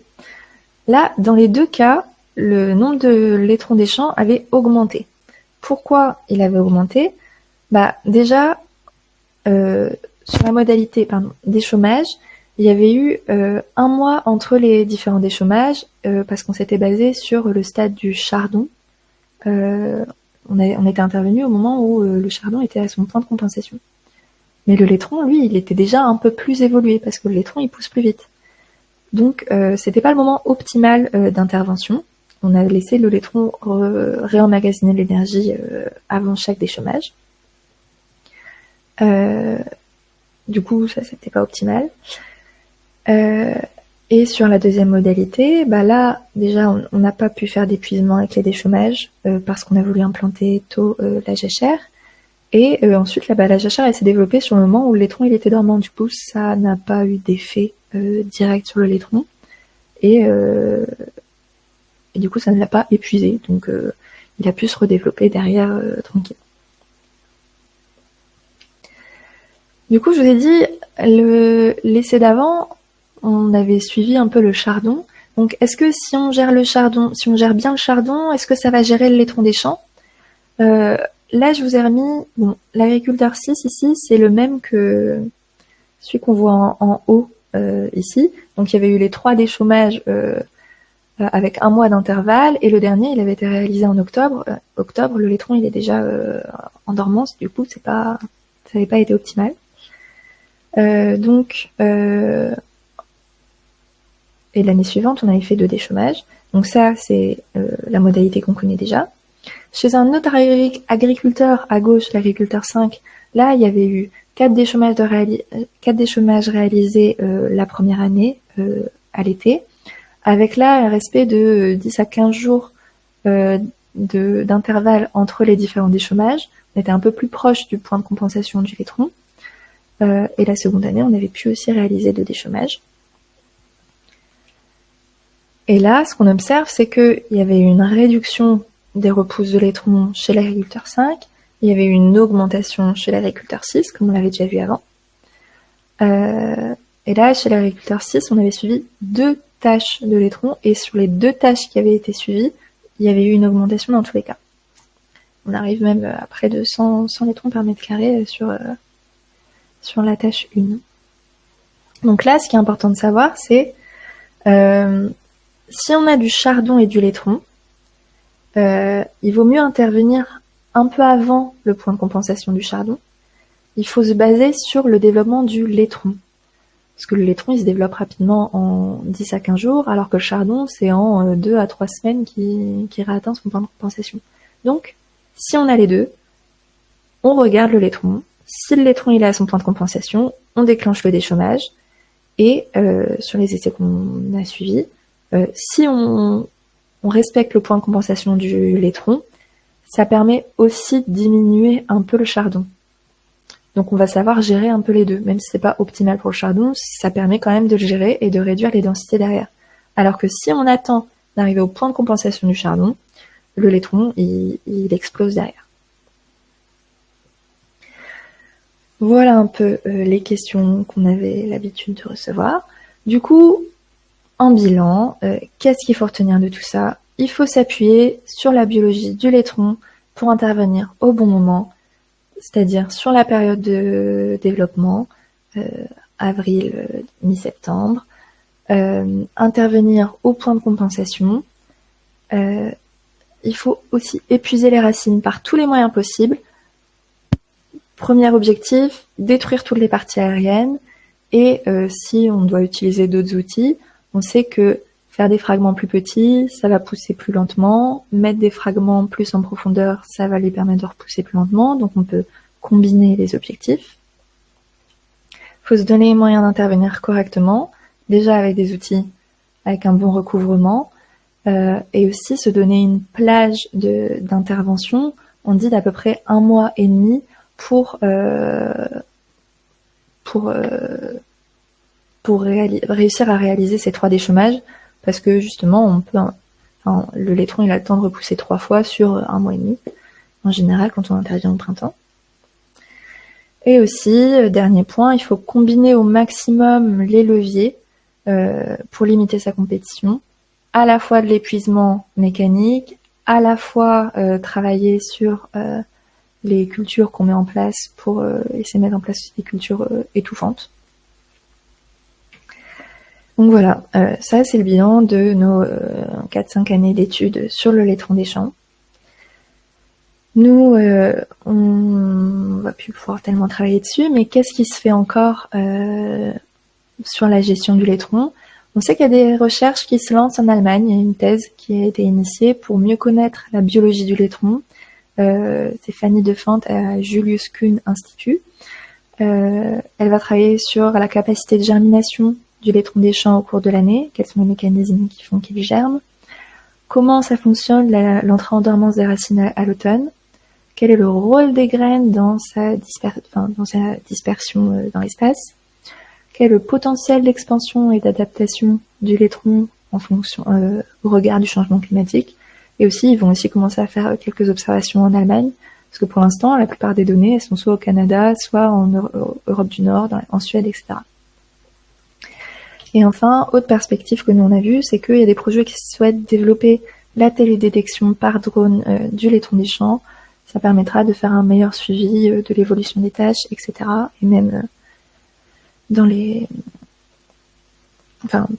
Là, dans les 2 cas, le nombre de laitrons des champs avait augmenté. Pourquoi il avait augmenté? Déjà, sur la modalité déchômage, il y avait eu 1 mois entre les différents déchômages parce qu'on s'était basé sur le stade du chardon. On était intervenu au moment où le chardon était à son point de compensation. Mais le laitron, lui, il était déjà un peu plus évolué parce que le laitron, il pousse plus vite. Donc, c'était pas le moment optimal d'intervention. On a laissé le laitron réemmagasiner l'énergie avant chaque déchômage. Du coup, ça, c'était pas optimal. Et sur la deuxième modalité, là, déjà, on n'a pas pu faire d'épuisement avec les déchômages parce qu'on a voulu implanter tôt la jachère. Et ensuite, la jachère, elle s'est développée sur le moment où le laitron, il était dormant. Du coup, ça n'a pas eu d'effet direct sur le laitron. Et du coup, ça ne l'a pas épuisé. Donc, il a pu se redévelopper derrière tranquille. Du coup, je vous ai dit, l'essai d'avant, on avait suivi un peu le chardon. Donc, est-ce que si on gère le chardon, si on gère bien le chardon, est-ce que ça va gérer le laitron des champs? Là, je vous ai remis, l'agriculteur 6 ici, c'est le même que celui qu'on voit en haut ici. Donc, il y avait eu les 3 déchômages avec 1 mois d'intervalle, et le dernier, il avait été réalisé en octobre. Octobre, le laitron, il est déjà en dormance, du coup, ça n'avait pas été optimal. Et l'année suivante, on avait fait 2 déchômages. Donc ça, c'est la modalité qu'on connaît déjà. Chez un autre agriculteur, à gauche, l'agriculteur 5, là, il y avait eu 4 déchômages réalisés la première année, à l'été, avec là un respect de 10 à 15 jours d'intervalle entre les différents déchômages. On était un peu plus proche du point de compensation du laitron. Et la seconde année, on avait pu aussi réaliser 2 déchômages. Et là, ce qu'on observe, c'est qu'il y avait une réduction des repousses de laitron chez l'agriculteur 5, il y avait une augmentation chez l'agriculteur 6, comme on l'avait déjà vu avant. Et là, chez l'agriculteur 6, on avait suivi 2 tâches de laitron, et sur les 2 tâches qui avaient été suivies, il y avait eu une augmentation dans tous les cas. On arrive même à près de 100 laitrons par mètre carré sur la tâche 1. Donc là, ce qui est important de savoir, c'est si on a du chardon et du laitron, il vaut mieux intervenir un peu avant le point de compensation du chardon. Il faut se baser sur le développement du laitron. Parce que le laitron, il se développe rapidement en 10 à 15 jours, alors que le chardon, c'est en 2 à 3 semaines qu'il réatteint son point de compensation. Donc, si on a les deux, on regarde le laitron. Si le laitron il est à son point de compensation, on déclenche le déchômage. Et sur les essais qu'on a suivis, si on respecte le point de compensation du laitron, ça permet aussi de diminuer un peu le chardon. Donc on va savoir gérer un peu les deux. Même si c'est pas optimal pour le chardon, ça permet quand même de le gérer et de réduire les densités derrière. Alors que si on attend d'arriver au point de compensation du chardon, le laitron, il explose derrière. Voilà un peu les questions qu'on avait l'habitude de recevoir. Du coup, en bilan, qu'est-ce qu'il faut retenir de tout ça? Il faut s'appuyer sur la biologie du laitron pour intervenir au bon moment, c'est-à-dire sur la période de développement, avril, mi-septembre, intervenir au point de compensation. Il faut aussi épuiser les racines par tous les moyens possibles. Premier objectif, détruire toutes les parties aériennes. Et si on doit utiliser d'autres outils, on sait que faire des fragments plus petits, ça va pousser plus lentement. Mettre des fragments plus en profondeur, ça va lui permettre de repousser plus lentement. Donc on peut combiner les objectifs. Il faut se donner les moyens d'intervenir correctement, déjà avec des outils, avec un bon recouvrement, et aussi se donner une plage d'intervention. On dit d'à peu près 1 mois et demi pour réussir à réaliser ces 3 déchômages, parce que justement, le laitron il a le temps de repousser 3 fois sur 1 mois et demi, en général quand on intervient au printemps. Et aussi, dernier point, il faut combiner au maximum les leviers pour limiter sa compétition, à la fois de l'épuisement mécanique, à la fois travailler sur les cultures qu'on met en place pour essayer de mettre en place des cultures étouffantes. Donc voilà, ça c'est le bilan de nos 4-5 années d'études sur le laitron des champs. Nous, on va plus pouvoir tellement travailler dessus, mais qu'est-ce qui se fait encore sur la gestion du laitron? On sait qu'il y a des recherches qui se lancent en Allemagne. Il y a une thèse qui a été initiée pour mieux connaître la biologie du laitron. C'est Fanny Defant à Julius Kühn Institut. Elle va travailler sur la capacité de germination du laitron des champs au cours de l'année, quels sont les mécanismes qui font qu'il germe, comment ça fonctionne l'entrée en dormance des racines à l'automne, quel est le rôle des graines dans sa dispersion dans l'espace, quel est le potentiel d'expansion et d'adaptation du laitron en fonction au regard du changement climatique. Et aussi, ils vont aussi commencer à faire quelques observations en Allemagne, parce que pour l'instant, la plupart des données, elles sont soit au Canada, soit en Europe du Nord, en Suède, etc. Et enfin, autre perspective que nous on a vue, c'est qu'il y a des projets qui souhaitent développer la télédétection par drone du laitron des champs. Ça permettra de faire un meilleur suivi de l'évolution des tâches, etc. Et même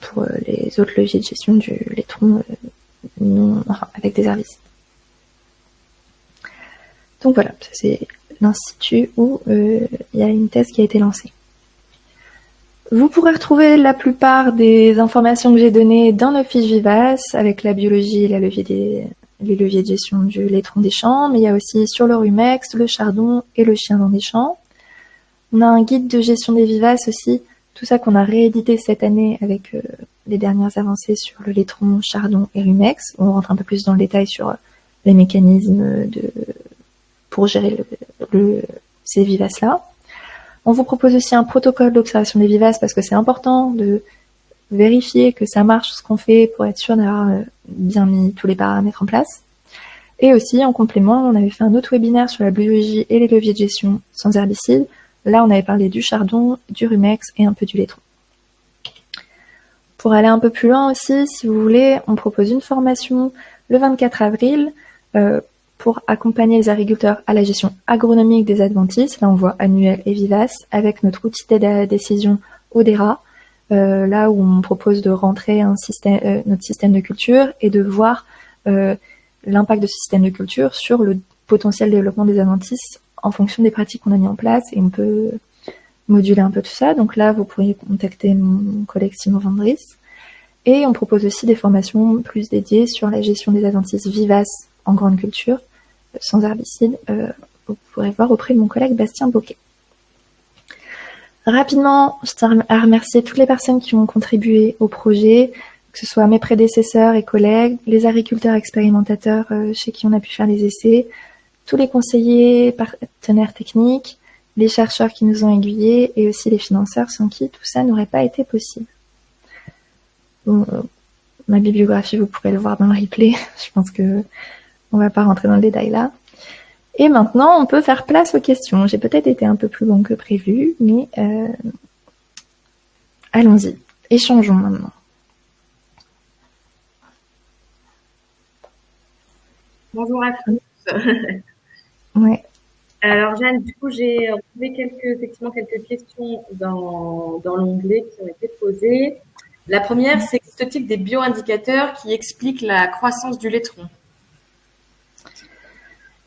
pour les autres leviers de gestion du laitron avec des herbicides. Donc voilà, ça c'est l'institut où il y a une thèse qui a été lancée. Vous pourrez retrouver la plupart des informations que j'ai données dans nos fiches vivaces avec la biologie et les leviers de gestion du laitron des champs, mais il y a aussi sur le rumex, le chardon et le chien dans des champs. On a un guide de gestion des vivaces aussi, tout ça qu'on a réédité cette année avec les dernières avancées sur le laitron, chardon et rumex. On rentre un peu plus dans le détail sur les mécanismes pour gérer ces vivaces-là. On vous propose aussi un protocole d'observation des vivaces parce que c'est important de vérifier que ça marche ce qu'on fait pour être sûr d'avoir bien mis tous les paramètres en place. Et aussi, en complément, on avait fait un autre webinaire sur la biologie et les leviers de gestion sans herbicides. Là, on avait parlé du chardon, du rumex et un peu du laitron. Pour aller un peu plus loin aussi, si vous voulez, on propose une formation le 24 avril pour accompagner les agriculteurs à la gestion agronomique des adventices. Là, on voit annuel et vivace avec notre outil d'aide à la décision ODERA, là où on propose de rentrer notre système de culture et de voir l'impact de ce système de culture sur le potentiel développement des adventices en fonction des pratiques qu'on a mis en place, et on peut moduler un peu tout ça. Donc là, vous pourriez contacter mon collègue Simon Vandris. Et on propose aussi des formations plus dédiées sur la gestion des adventices vivaces en grande culture, sans herbicides. Vous pourrez voir auprès de mon collègue Bastien Boquet. Rapidement, je tiens à remercier toutes les personnes qui ont contribué au projet, que ce soit mes prédécesseurs et collègues, les agriculteurs expérimentateurs chez qui on a pu faire les essais, tous les conseillers, partenaires techniques, les chercheurs qui nous ont aiguillés et aussi les financeurs sans qui tout ça n'aurait pas été possible. Bon, ma bibliographie, vous pourrez le voir dans le replay. Je pense que on va pas rentrer dans le détail là. Et maintenant, on peut faire place aux questions. J'ai peut-être été un peu plus long que prévu, mais allons-y. Échangeons maintenant. Bonjour à tous. Ouais. Alors Jeanne, du coup, j'ai trouvé quelques questions dans l'onglet qui ont été posées. La première, c'est existe-t-il des bioindicateurs qui expliquent la croissance du laitron?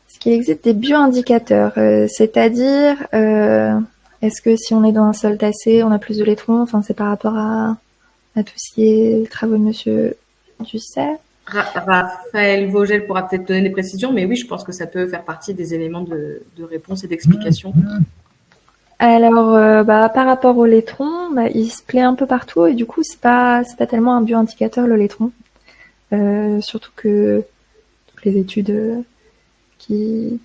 Est-ce qu'il existe des bioindicateurs, c'est-à-dire, est-ce que si on est dans un sol tassé, on a plus de laitrons? Enfin, c'est par rapport à tout ce qui est travaux de Monsieur Dussert. Raphaël Vogel pourra peut-être donner des précisions, mais oui, je pense que ça peut faire partie des éléments de réponse et d'explication. Alors, par rapport au laitron, il se plaît un peu partout et du coup, c'est pas tellement un bioindicateur le laitron. Surtout que toutes les études qui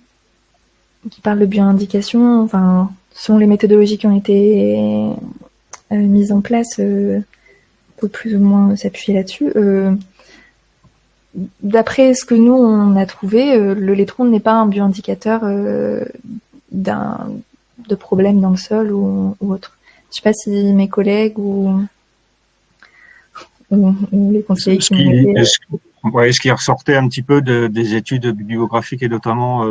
parlent de bioindication, enfin, sont les méthodologies qui ont été mises en place, pour plus ou moins s'appuyer là-dessus. D'après ce que nous on a trouvé, le laitron n'est pas un bioindicateur de problème dans le sol ou autre. Je sais pas si mes collègues ou les conseillers qui m'ont aidé. Ce qui ressortait un petit peu des études bibliographiques et notamment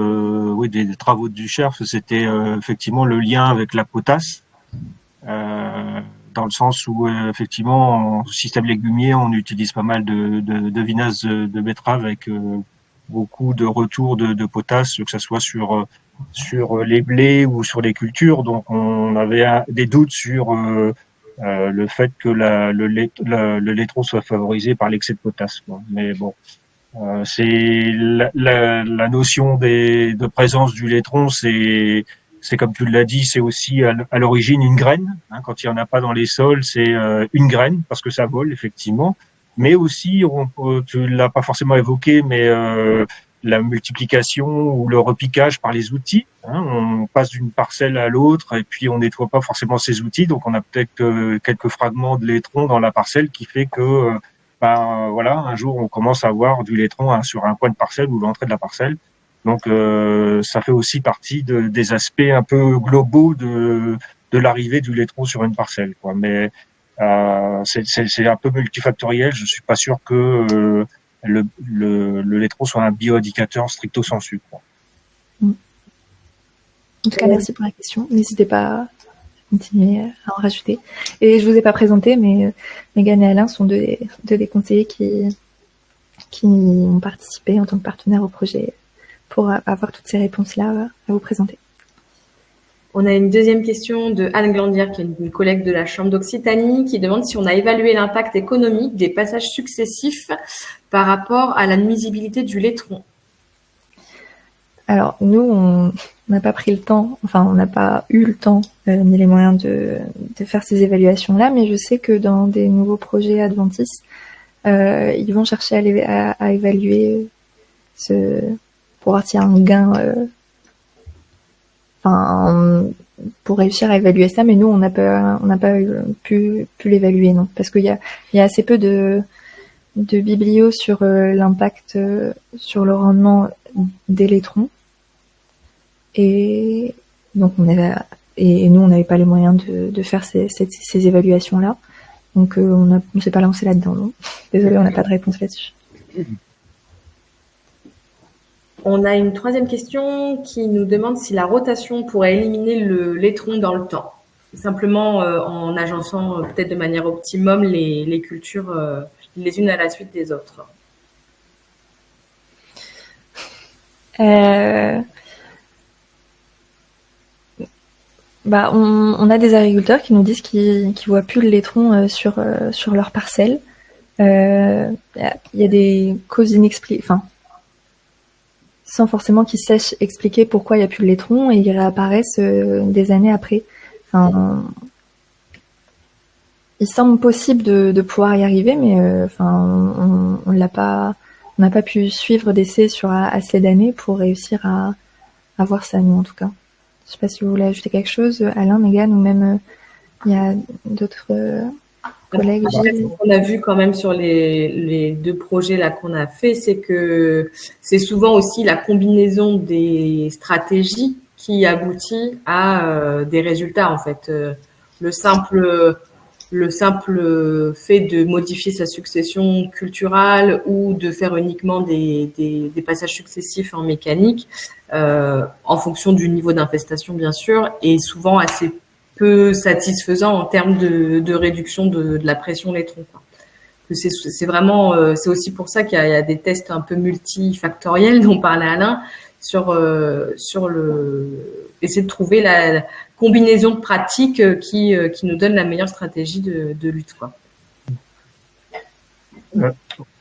des travaux du Cherf, c'était effectivement le lien avec la potasse, dans le sens où effectivement en système légumier on utilise pas mal de vinasse de betterave avec beaucoup de retours de potasse, que ce soit sur les blés ou sur les cultures. Donc on avait des doutes sur le fait que le laitron soit favorisé par l'excès de potasse. Mais bon, c'est la notion de présence du laitron, c'est comme tu l'as dit, c'est aussi à l'origine une graine. Hein, quand il y en a pas dans les sols, c'est une graine parce que ça vole effectivement. Mais aussi, tu l'as pas forcément évoqué, mais la multiplication ou le repiquage par les outils. Hein, on passe d'une parcelle à l'autre et puis on nettoie pas forcément ces outils, donc on a peut-être quelques fragments de laitron dans la parcelle qui fait que voilà, un jour on commence à avoir du laitron sur un coin de parcelle ou l'entrée de la parcelle. Donc ça fait aussi partie des aspects un peu globaux de l'arrivée du laitron sur une parcelle, quoi. Mais c'est un peu multifactoriel. Je suis pas sûr que le laitron soit un bioindicateur stricto sensu, quoi. En tout cas, merci pour la question. N'hésitez pas à continuer à en rajouter. Et je vous ai pas présenté, mais Mégane et Alain sont deux des conseillers qui ont participé en tant que partenaires au projet pour avoir toutes ces réponses-là à vous présenter. On a une deuxième question de Anne Glandière, qui est une collègue de la Chambre d'Occitanie, qui demande si on a évalué l'impact économique des passages successifs par rapport à la nuisibilité du laitron. Alors, nous, on n'a pas pris le temps, enfin, on n'a pas eu le temps ni les moyens de faire ces évaluations-là, mais je sais que dans des nouveaux projets Adventis, ils vont chercher à évaluer pour voir s'il y a un gain, pour réussir à évaluer ça, mais nous, on n'a pas pu l'évaluer, non, parce qu'il y a assez peu de biblios sur l'impact sur le rendement des latrons. Et donc nous on n'avait pas les moyens de faire ces évaluations-là. Donc on s'est pas lancé là-dedans, non. Désolée, on n'a pas de réponse là-dessus. On a une troisième question qui nous demande si la rotation pourrait éliminer le laitron dans le temps. Simplement en agençant peut-être de manière optimum les cultures les unes à la suite des autres. On a des agriculteurs qui nous disent qu'ils voient plus le laitron sur leur parcelle. Il y a des causes inexpliquées, sans forcément qu'ils sachent expliquer pourquoi il n'y a plus de laitron, et ils réapparaissent des années après. Il semble possible de pouvoir y arriver, mais on n'a pas pu suivre d'essais sur assez d'années pour réussir à voir ça, nous en tout cas. Je sais pas si vous voulez ajouter quelque chose, Alain, Mégane, ou même il y a d'autres collègues. Après, ce qu'on a vu quand même sur les 2 projets là qu'on a fait, c'est que c'est souvent aussi la combinaison des stratégies qui aboutit à des résultats en fait. Le simple fait de modifier sa succession culturelle ou de faire uniquement des passages successifs en mécanique, en fonction du niveau d'infestation bien sûr, est souvent assez peu satisfaisant en termes de réduction de la pression laitron, quoi. C'est vraiment, c'est aussi pour ça qu'il y a des tests un peu multifactoriels dont parlait Alain sur essayer de trouver la combinaison de pratiques qui nous donne la meilleure stratégie de lutte, quoi.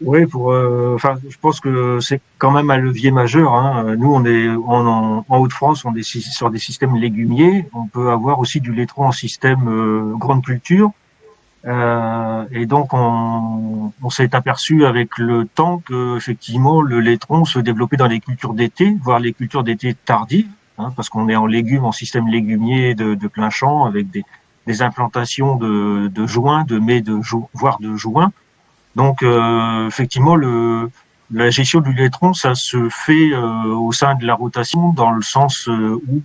Oui, je pense que c'est quand même un levier majeur, hein. Nous, on est en Hauts-de-France, on est sur des systèmes légumiers. On peut avoir aussi du laitron en système grande culture. Et donc, on s'est aperçu avec le temps que effectivement le laitron se développait dans les cultures d'été, voire les cultures d'été tardives, hein, parce qu'on est en légumes, en système légumier de plein champ, avec des implantations de juin, de mai, voire de juin. Donc, effectivement, la gestion du laitron, ça se fait au sein de la rotation, dans le sens où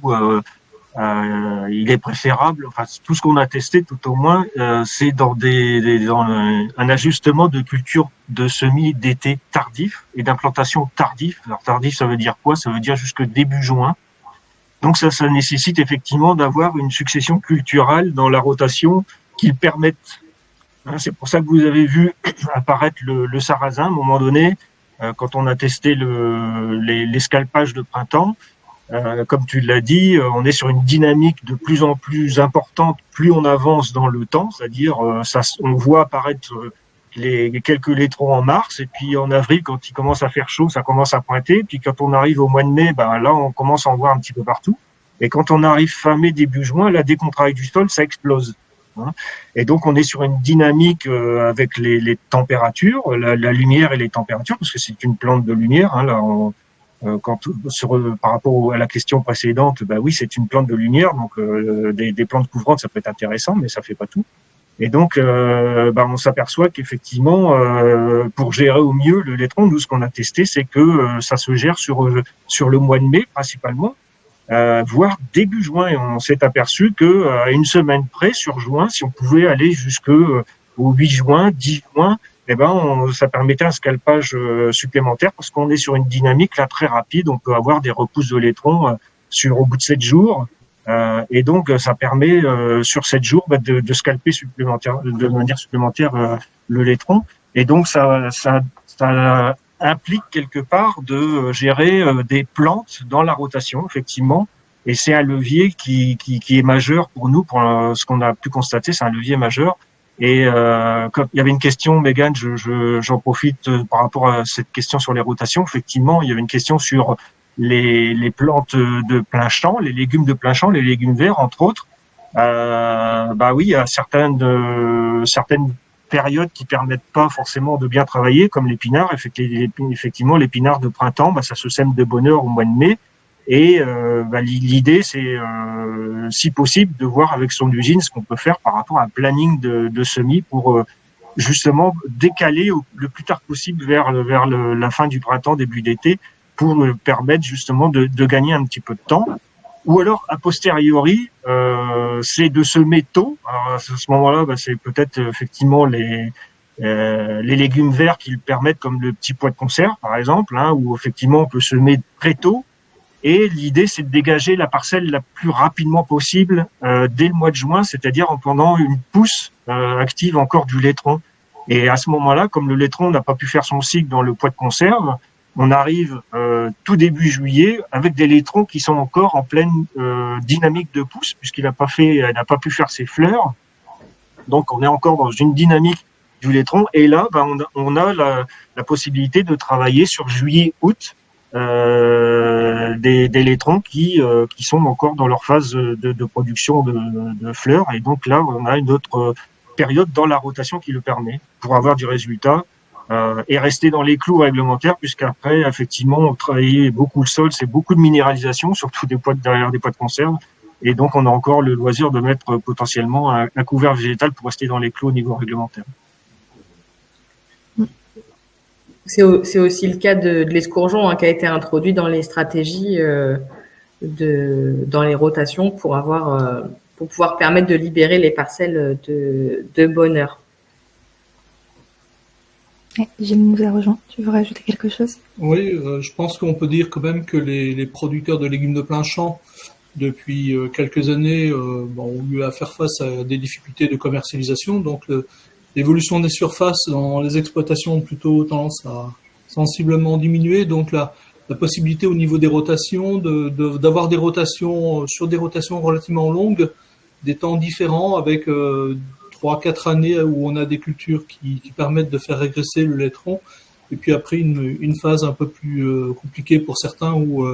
il est préférable, enfin tout ce qu'on a testé tout au moins, c'est dans un ajustement de culture de semis d'été tardif et d'implantation tardif. Alors tardif, ça veut dire quoi? Ça veut dire jusque début juin. Donc ça nécessite effectivement d'avoir une succession culturelle dans la rotation qui le permette. C'est pour ça que vous avez vu apparaître le sarrasin à un moment donné, quand on a testé les scalpages de printemps. Comme tu l'as dit, on est sur une dynamique de plus en plus importante plus on avance dans le temps, c'est-à-dire on voit apparaître quelques laitrons en mars, et puis en avril, quand il commence à faire chaud, ça commence à pointer, puis quand on arrive au mois de mai, là on commence à en voir un petit peu partout, et quand on arrive fin mai, début juin, là dès qu'on travaille du sol, ça explose. Et donc on est sur une dynamique avec les températures, la lumière et les températures, parce que c'est une plante de lumière, hein, là par rapport à la question précédente, oui, c'est une plante de lumière, donc des plantes couvrantes, ça peut être intéressant, mais ça fait pas tout. Et donc, on s'aperçoit qu'effectivement, pour gérer au mieux le laitron, nous, ce qu'on a testé, c'est que ça se gère sur le mois de mai principalement, voire début juin. Et on s'est aperçu que à une semaine près, sur juin, si on pouvait aller jusqu'au 8 juin, 10 juin, ça permettait un scalpage supplémentaire, parce qu'on est sur une dynamique là très rapide. On peut avoir des repousses de laitron au bout de 7 jours. Et donc, ça permet sur 7 jours de scalper de manière supplémentaire le laitron. Et donc, ça implique quelque part de gérer des plantes dans la rotation, effectivement. Et c'est un levier qui est majeur pour nous, pour ce qu'on a pu constater, c'est un levier majeur. Et quand il y avait une question, Mégane, j'en profite par rapport à cette question sur les rotations. Effectivement, il y avait une question sur les plantes de plein champ, les légumes de plein champ, les légumes verts, entre autres. Oui, il y a certaines périodes qui permettent pas forcément de bien travailler, comme l'épinard. Effectivement, l'épinard de printemps, ça se sème de bonne heure au mois de mai. Et l'idée, c'est, si possible, de voir avec son usine ce qu'on peut faire par rapport à un planning de semis pour justement décaler le plus tard possible vers la fin du printemps, début d'été, pour permettre justement de gagner un petit peu de temps. Ou alors, a posteriori, c'est de semer tôt. Alors, à ce moment-là, c'est peut-être effectivement les légumes verts qui le permettent, comme le petit pois de conserve, par exemple, où effectivement on peut semer très tôt. Et l'idée, c'est de dégager la parcelle la plus rapidement possible dès le mois de juin, c'est-à-dire en pendant une pousse active encore du laitron. Et à ce moment-là, comme le laitron n'a pas pu faire son cycle dans le pois de conserve, on arrive tout début juillet avec des laitrons qui sont encore en pleine dynamique de pousse, puisqu'il n'a pas pu faire ses fleurs. Donc on est encore dans une dynamique du laitron. Et là, on a la possibilité de travailler sur juillet-août. Des laitrons qui sont encore dans leur phase de production de fleurs, et donc là on a une autre période dans la rotation qui le permet pour avoir du résultat et rester dans les clous réglementaires, puisqu'après, effectivement, on travaillait beaucoup le sol, c'est beaucoup de minéralisation, surtout derrière des pots de conserve. Et donc, on a encore le loisir de mettre potentiellement un couvert végétal pour rester dans les clous au niveau réglementaire. C'est aussi le cas de l'escourgeon qui a été introduit dans les stratégies dans les rotations pour pouvoir permettre de libérer les parcelles de bonne heure. Gilles nous a rejoint. Tu veux rajouter quelque chose? Oui, je pense qu'on peut dire quand même que les producteurs de légumes de plein champ, depuis quelques années, ont eu à faire face à des difficultés de commercialisation. Donc, l'évolution des surfaces dans les exploitations ont plutôt tendance à sensiblement diminuer. Donc, la possibilité au niveau des rotations d'avoir des rotations sur des rotations relativement longues, des temps différents avec 3-4 années où on a des cultures qui permettent de faire régresser le laitron, et puis après une phase un peu plus compliquée pour certains où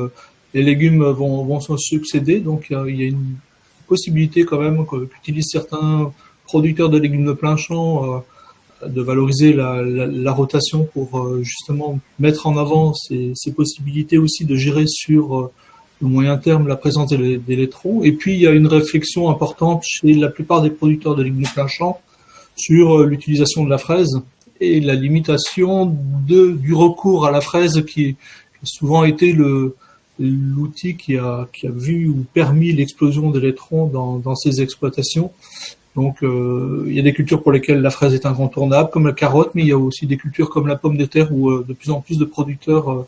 les légumes vont se succéder. Donc il y a une possibilité quand même qu'utilisent certains producteurs de légumes de plein champ de valoriser la rotation pour justement mettre en avant ces possibilités aussi de gérer sur le moyen terme la présence des laitrons. Et puis il y a une réflexion importante chez la plupart des producteurs de légumes de plein champ sur l'utilisation de la fraise et la limitation du recours à la fraise qui a souvent été l'outil qui a vu ou permis l'explosion des laitrons dans ces exploitations. Donc, il y a des cultures pour lesquelles la fraise est incontournable, comme la carotte, mais il y a aussi des cultures comme la pomme de terre où de plus en plus de producteurs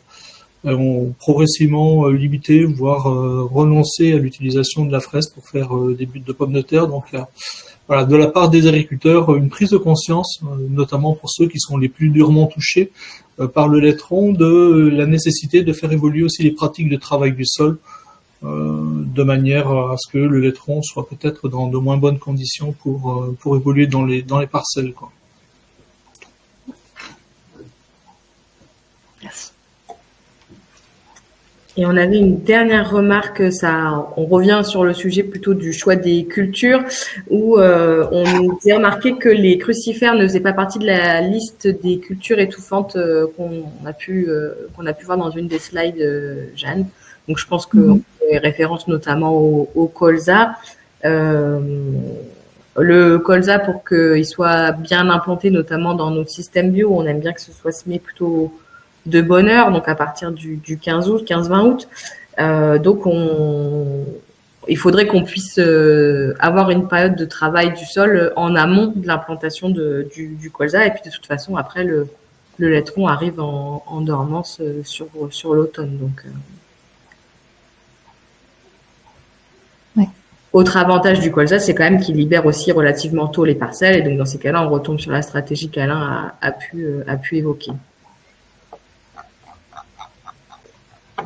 ont progressivement limité, voire renoncé à l'utilisation de la fraise pour faire des buts de pommes de terre. Donc, voilà, de la part des agriculteurs, une prise de conscience, notamment pour ceux qui sont les plus durement touchés par le laitron, de la nécessité de faire évoluer aussi les pratiques de travail du sol, de manière à ce que le laitron soit peut-être dans de moins bonnes conditions pour évoluer dans les parcelles, quoi. Merci. Et on avait une dernière remarque, on revient sur le sujet plutôt du choix des cultures, où on nous a remarqué que les crucifères ne faisaient pas partie de la liste des cultures étouffantes qu'on a pu voir dans une des slides, Jeanne. Donc je pense qu'on fait référence notamment au colza. Le colza, pour qu'il soit bien implanté, notamment dans notre système bio, on aime bien que ce soit semé plutôt de bonne heure, donc à partir du 15 août, 15-20 août. Donc il faudrait qu'on puisse avoir une période de travail du sol en amont de l'implantation du colza, et puis de toute façon après le laitron arrive en dormance sur l'automne. Donc autre avantage du colza, c'est quand même qu'il libère aussi relativement tôt les parcelles, et donc dans ces cas-là, on retombe sur la stratégie qu'Alain a pu évoquer.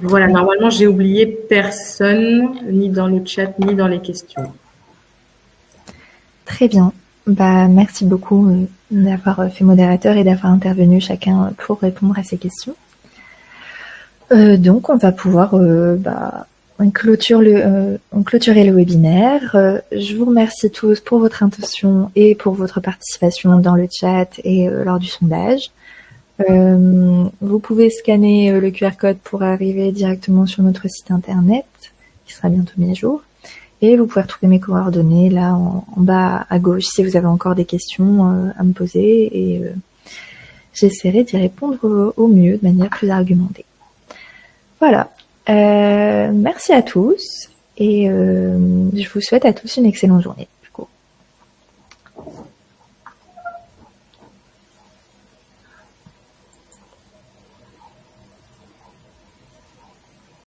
Voilà, normalement, j'ai oublié personne, ni dans le chat, ni dans les questions. Très bien. Merci beaucoup d'avoir fait modérateur et d'avoir intervenu chacun pour répondre à ces questions. Donc, on va pouvoir clôturer le webinaire. Je vous remercie tous pour votre intention et pour votre participation dans le chat et lors du sondage. Vous pouvez scanner le QR code pour arriver directement sur notre site internet, qui sera bientôt mis à jour. Et vous pouvez retrouver mes coordonnées là en bas à gauche si vous avez encore des questions à me poser, et j'essaierai d'y répondre au mieux, de manière plus argumentée. Voilà. Merci à tous, et je vous souhaite à tous une excellente journée.